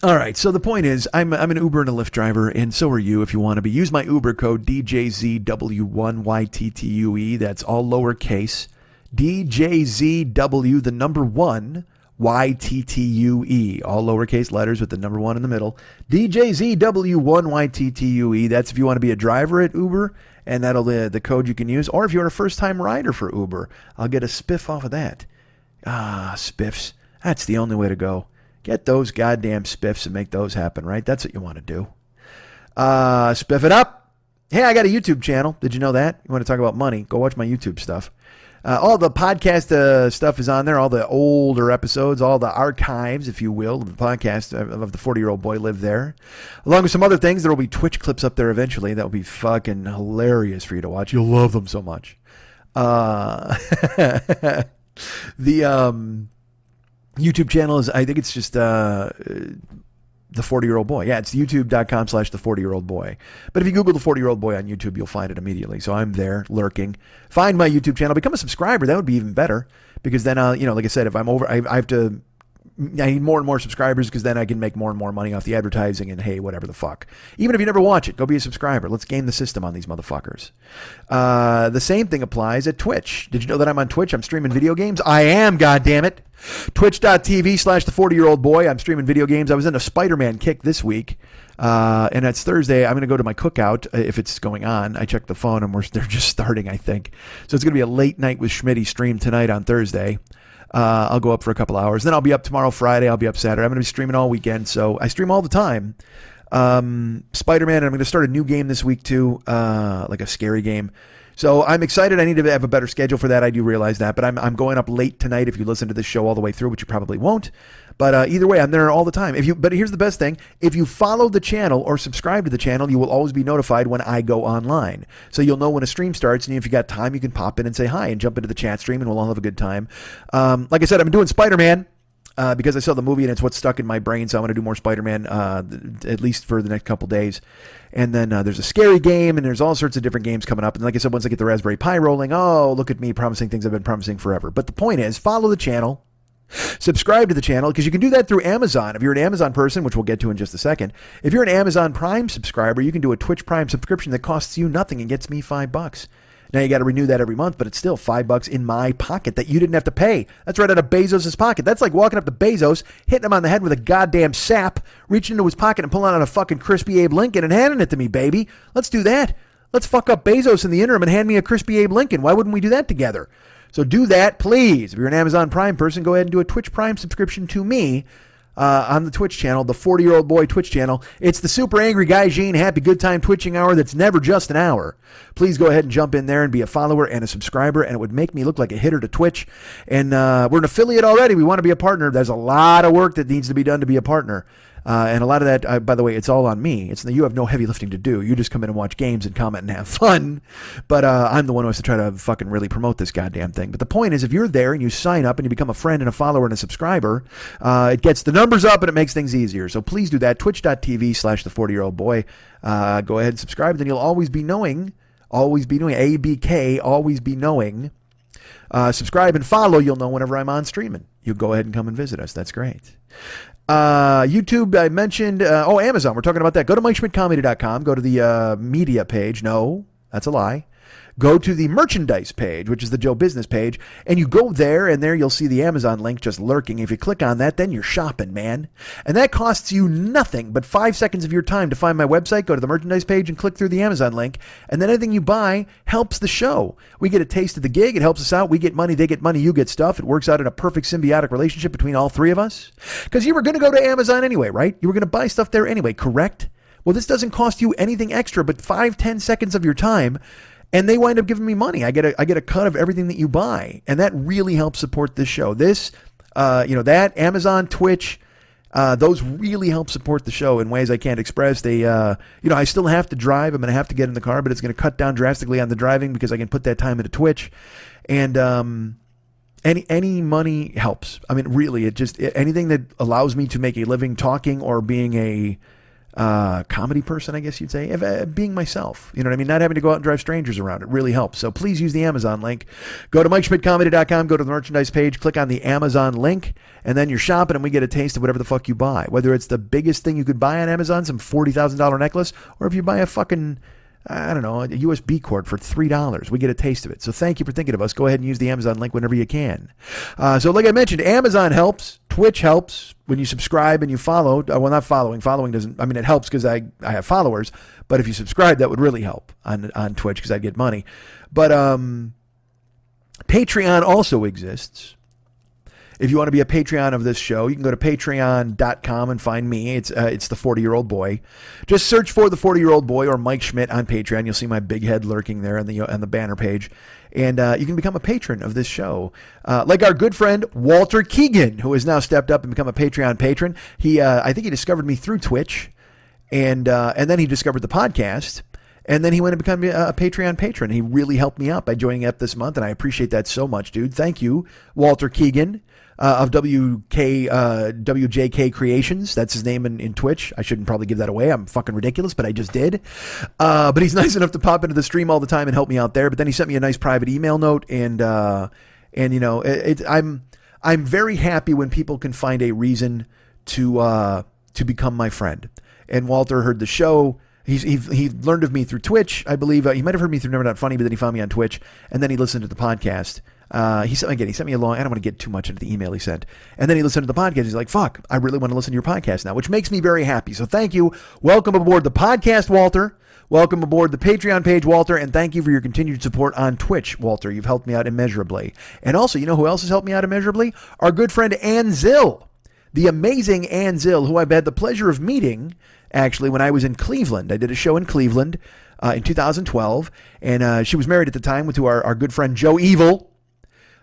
right. So the point is, I'm an Uber and a Lyft driver, and so are you if you want to be. Use my Uber code DJZW1YTTUE. That's all lowercase. DJZW, the number 1, YTTUE, all lowercase letters with the number 1 in the middle. DJZW1YTTUE. That's if you want to be a driver at Uber, and that'll the code you can use. Or if you're a first-time rider for Uber, I'll get a spiff off of that. Spiffs. That's the only way to go. Get those goddamn spiffs and make those happen, right? That's what you want to do. Spiff it up. Hey, I got a YouTube channel. Did you know that? You want to talk about money? Go watch my YouTube stuff. All the podcast stuff is on there, all the older episodes, all the archives, if you will, of the podcast of the 40-Year-Old Boy live there. Along with some other things, there will be Twitch clips up there eventually. That will be fucking hilarious for you to watch. You'll love them so much. The YouTube channel is, I think it's just The 40-Year-Old Boy. Yeah, it's youtube.com/The40-Year-Old Boy. But if you Google The 40-Year-Old Boy on YouTube, you'll find it immediately. So I'm there lurking. Find my YouTube channel. Become a subscriber. That would be even better. Because then, like I said, if I'm over, I need more and more subscribers because then I can make more and more money off the advertising and hey, whatever the fuck. Even if you never watch it, go be a subscriber. Let's game the system on these motherfuckers. The same thing applies at Twitch. Did you know that I'm on Twitch? I'm streaming video games. I am, goddammit. Twitch.tv/The40-Year-Old Boy. I'm streaming video games. I was in a Spider-Man kick this week. And it's Thursday. I'm going to go to my cookout if it's going on. I checked the phone and they're just starting, I think. So it's going to be a late night with Schmitty stream tonight on Thursday. I'll go up for a couple hours. Then I'll be up tomorrow, Friday. I'll be up Saturday. I'm going to be streaming all weekend. So I stream all the time. Spider-Man, and I'm going to start a new game this week too, like a scary game. So I'm excited. I need to have a better schedule for that. I do realize that, but I'm going up late tonight if you listen to this show all the way through, which you probably won't. But either way, I'm there all the time. But here's the best thing. If you follow the channel or subscribe to the channel, you will always be notified when I go online. So you'll know when a stream starts, and if you got time, you can pop in and say hi and jump into the chat stream, and we'll all have a good time. Like I said, I'm doing Spider-Man. Because I saw the movie and it's what's stuck in my brain, so I'm going to do more Spider-Man at least for the next couple days. And then there's a scary game, and there's all sorts of different games coming up. And like I said, once I get the Raspberry Pi rolling, look at me promising things I've been promising forever. But the point is, follow the channel, subscribe to the channel, because you can do that through Amazon. If you're an Amazon person, which we'll get to in just a second, if you're an Amazon Prime subscriber, you can do a Twitch Prime subscription that costs you nothing and gets me $5. Now you got to renew that every month, but it's still $5 in my pocket that you didn't have to pay. That's right out of Bezos' pocket. That's like walking up to Bezos, hitting him on the head with a goddamn sap, reaching into his pocket and pulling out a fucking crispy Abe Lincoln and handing it to me, baby. Let's do that. Let's fuck up Bezos in the interim and hand me a crispy Abe Lincoln. Why wouldn't we do that together? So do that, please. If you're an Amazon Prime person, go ahead and do a Twitch Prime subscription to me. On the Twitch channel, the 40-Year-Old Boy Twitch channel. It's the Super Angry Guy Gene Happy Good Time Twitching Hour that's never just an hour. Please go ahead and jump in there and be a follower and a subscriber, and it would make me look like a hitter to Twitch. And we're an affiliate already. We want to be a partner. There's a lot of work that needs to be done to be a partner. And a lot of that, by the way, it's all on me. You have no heavy lifting to do. You just come in and watch games and comment and have fun. But I'm the one who has to try to fucking really promote this goddamn thing. But the point is, if you're there and you sign up and you become a friend and a follower and a subscriber, it gets the numbers up and it makes things easier. So please do that. Twitch.tv/The40-Year-Old Boy. Go ahead and subscribe. Then you'll always be knowing, ABK, always be knowing. Subscribe and follow. You'll know whenever I'm on streaming. You go ahead and come and visit us. That's great. YouTube, I mentioned, Amazon, we're talking about that. Go to MikeSchmidtComedy.com, go to the media page. No, that's a lie. Go to the merchandise page, which is the Joe Business page, and you go there, and there you'll see the Amazon link just lurking. If you click on that, then you're shopping, man. And that costs you nothing but 5 seconds of your time to find my website, go to the merchandise page, and click through the Amazon link. And then anything you buy helps the show. We get a taste of the gig. It helps us out. We get money. They get money. You get stuff. It works out in a perfect symbiotic relationship between all three of us. Because you were going to go to Amazon anyway, right? You were going to buy stuff there anyway, correct? Well, this doesn't cost you anything extra but 5-10 seconds of your time. And they wind up giving me money. I get a cut of everything that you buy. And that really helps support this show. This, that, Amazon, Twitch, those really help support the show in ways I can't express. They, I still have to drive. I'm going to have to get in the car, but it's going to cut down drastically on the driving because I can put that time into Twitch. And any money helps. I mean, really, anything that allows me to make a living talking or being a comedy person, I guess you'd say, being myself, you know what I mean? Not having to go out and drive strangers around. It really helps. So please use the Amazon link. Go to MikeSchmidtComedy.com, go to the merchandise page, click on the Amazon link, and then you're shopping and we get a taste of whatever the fuck you buy. Whether it's the biggest thing you could buy on Amazon, some $40,000 necklace, or if you buy a fucking, I don't know, a USB cord for $3. We get a taste of it. So thank you for thinking of us. Go ahead and use the Amazon link whenever you can. So like I mentioned, Amazon helps. Twitch helps when you subscribe and you follow. Well, not following. Following doesn't, I mean, it helps because I have followers, but if you subscribe, that would really help on Twitch because I'd get money. But Patreon also exists. If you want to be a Patreon of this show, you can go to patreon.com and find me. It's the 40-year-old boy. Just search for the 40-year-old boy or Mike Schmidt on Patreon. You'll see my big head lurking there on the banner page. And you can become a patron of this show. Like our good friend Walter Keegan, who has now stepped up and become a Patreon patron. I think he discovered me through Twitch, and then he discovered the podcast. And then he went and became a Patreon patron. He really helped me out by joining up this month, and I appreciate that so much, dude. Thank you, Walter Keegan of WJK Creations. That's his name in Twitch. I shouldn't probably give that away. I'm fucking ridiculous, but I just did. But he's nice enough to pop into the stream all the time and help me out there. But then he sent me a nice private email note, and you know, I'm very happy when people can find a reason to become my friend. And Walter heard the show. He learned of me through Twitch, I believe. He might have heard me through Never Not Funny, but then he found me on Twitch, and then he listened to the podcast. He sent me a long, I don't want to get too much into the email he sent. And then he listened to the podcast. He's like, fuck, I really want to listen to your podcast now, which makes me very happy. So thank you. Welcome aboard the podcast, Walter. Welcome aboard the Patreon page, Walter. And thank you for your continued support on Twitch, Walter. You've helped me out immeasurably. And also, you know who else has helped me out immeasurably? Our good friend Ann Zill. The amazing Ann Zill, who I've had the pleasure of meeting actually when I was in Cleveland. I did a show in Cleveland in 2012, and she was married at the time to our good friend Joe Evil,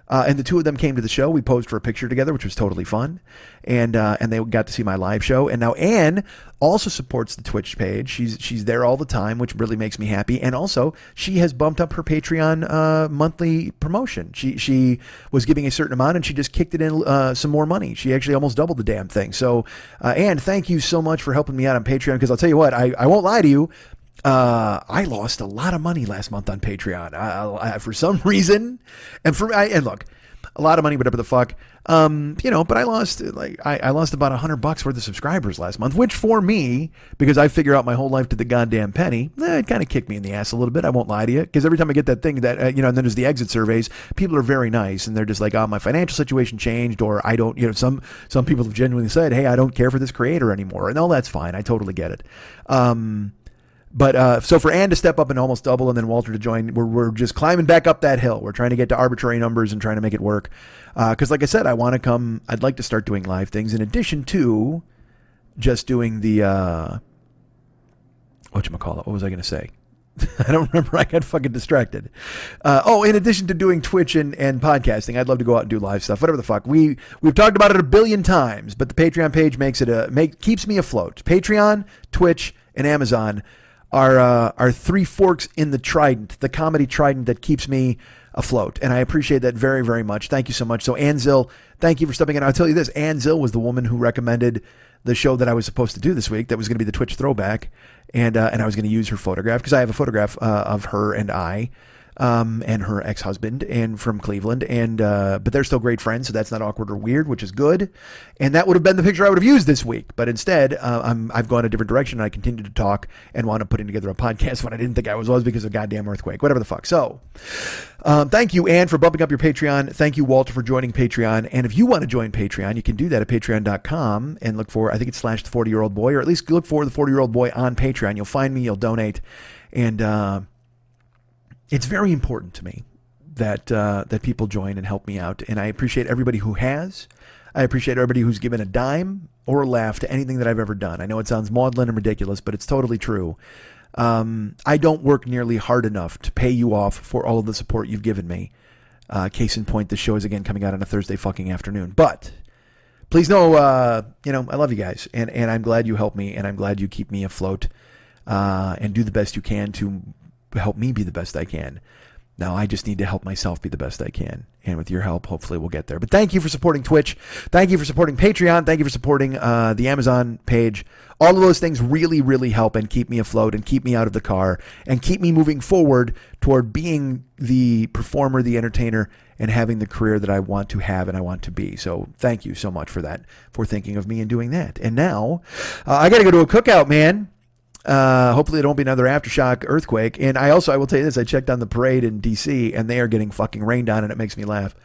and the two of them came to the show. We posed for a picture together, which was totally fun, and they got to see my live show. And now Ann also supports the Twitch page. She's there all the time, which really makes me happy. And also, she has bumped up her Patreon monthly promotion. She was giving a certain amount, and she just kicked it in some more money. She actually almost doubled the damn thing. So, Ann, thank you so much for helping me out on Patreon, because I'll tell you what, I won't lie to you. I lost a lot of money last month on Patreon. For some reason, and look, a lot of money, whatever the fuck, you know, but I lost I lost about $100 worth of subscribers last month, which for me, because I figure out my whole life to the goddamn penny, it kind of kicked me in the ass a little bit. I won't lie to you, because every time I get that thing that, you know, and then there's the exit surveys, people are very nice, and they're just like, oh, my financial situation changed, or I don't, you know, some people have genuinely said, hey, I don't care for this creator anymore, and all that's fine. I totally get it. But so for Ann to step up and almost double, and then Walter to join, we're just climbing back up that hill. We're trying to get to arbitrary numbers and trying to make it work. Because like I said, I'd like to start doing live things in addition to just doing the, whatchamacallit, what was I going to say? I don't remember. I got fucking distracted. In addition to doing Twitch and podcasting, I'd love to go out and do live stuff. Whatever the fuck. We've talked about it a billion times, but the Patreon page keeps me afloat. Patreon, Twitch, and Amazon are three forks in the trident, the comedy trident that keeps me afloat. And I appreciate that very, very much. Thank you so much. So Ann Zill, thank you for stepping in. I'll tell you this, Ann Zill was the woman who recommended the show that I was supposed to do this week. That was going to be the Twitch throwback. And I was going to use her photograph, because I have a photograph of her and her ex-husband, and from Cleveland, but they're still great friends, so that's not awkward or weird, which is good. And that would have been the picture I would have used this week, but instead, I've gone a different direction, and I continue to talk and wound up putting together a podcast when I didn't think I was because of a goddamn earthquake, whatever the fuck. So, thank you, Ann, for bumping up your Patreon. Thank you, Walter, for joining Patreon. And if you want to join Patreon, you can do that at patreon.com and look for, I think it's /the40-year-old boy, or at least look for the 40-year-old boy on Patreon. You'll find me, you'll donate, and it's very important to me that people join and help me out, and I appreciate everybody who has. I appreciate everybody who's given a dime or a laugh to anything that I've ever done. I know it sounds maudlin and ridiculous, but it's totally true. I don't work nearly hard enough to pay you off for all of the support you've given me. Case in point, the show is again coming out on a Thursday fucking afternoon. But please know, I love you guys, and I'm glad you help me, and I'm glad you keep me afloat, and do the best you can to help me be the best I can. Now I just need to help myself be the best I can, and with your help, hopefully we'll get there. But thank you for supporting Twitch. Thank you for supporting Patreon. Thank you for supporting the Amazon page. All of those things really, really help and keep me afloat and keep me out of the car and keep me moving forward toward being the performer, the entertainer, and having the career that I want to have and I want to be. So thank you so much for that, for thinking of me and doing that. And now I got to go to a cookout, man. Hopefully it won't be another aftershock earthquake. And I will tell you this, I checked on the parade in DC, and they are getting fucking rained on, and it makes me laugh.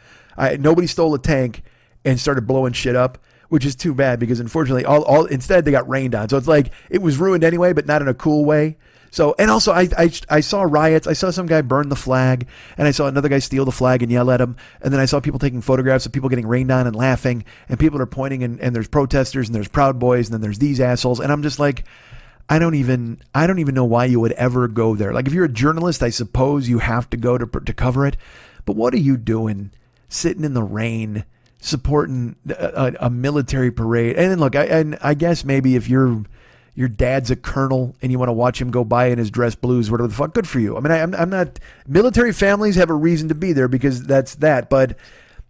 Nobody stole a tank and started blowing shit up. which is too bad because unfortunately, all instead they got rained on. So it's like it was ruined anyway, but not in a cool way. So, and also I saw riots. I saw some guy burn the flag, and I saw another guy steal the flag and yell at him. And then I saw people taking photographs of people getting rained on and laughing, and people are pointing, and there's protesters and there's Proud Boys and then there's these assholes. And I'm just like, I don't even know why you would ever go there. Like if you're a journalist, I suppose you have to go to cover it. But what are you doing sitting in the rain supporting a military parade? And then look, I guess maybe if your dad's a colonel and you want to watch him go by in his dress blues, whatever the fuck, good for you. I mean, I'm not, military families have a reason to be there because that's that. But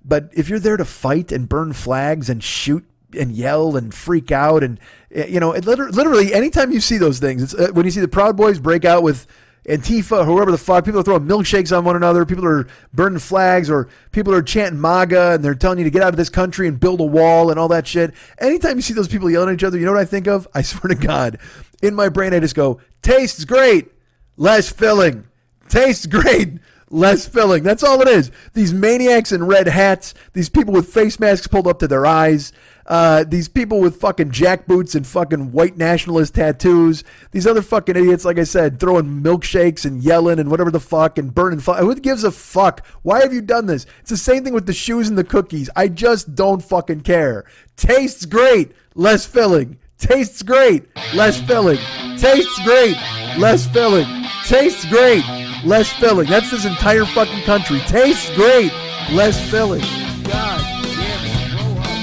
if you're there to fight and burn flags and shoot and yell and freak out and, you know, it literally anytime you see those things, it's when you see the Proud Boys break out with Antifa, whoever the fuck, people are throwing milkshakes on one another, people are burning flags, or people are chanting MAGA and they're telling you to get out of this country and build a wall and all that shit. Anytime you see those people yelling at each other, you know what I think of? I swear to God, in my brain I just go, tastes great, less filling. Tastes great, less filling. That's all it is. These maniacs in red hats, these people with face masks pulled up to their eyes, these people with fucking jackboots and fucking white nationalist tattoos, these other fucking idiots, like I said, throwing milkshakes and yelling and whatever the fuck and burning fire. Who gives a fuck? Why have you done this? It's the same thing with the shoes and the cookies. I just don't fucking care. Tastes great, less filling. Tastes great, less filling. Tastes great, less filling. Tastes great, less filling. That's this entire fucking country. Tastes great, less filling. God damn it. Grow up.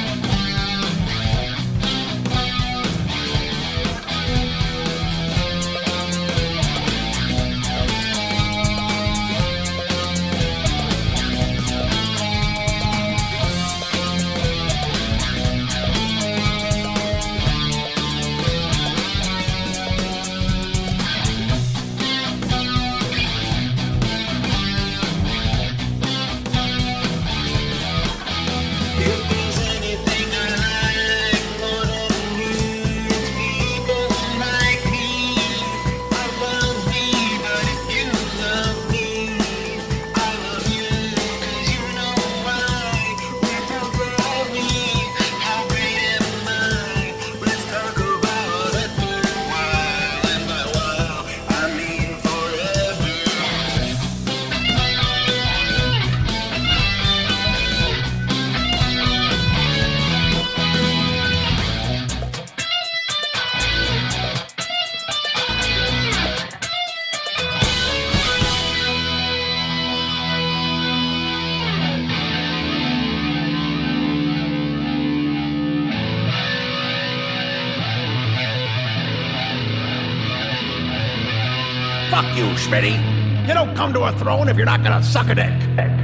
Fuck you, Schmitty. You don't come to a throne if you're not gonna suck a dick.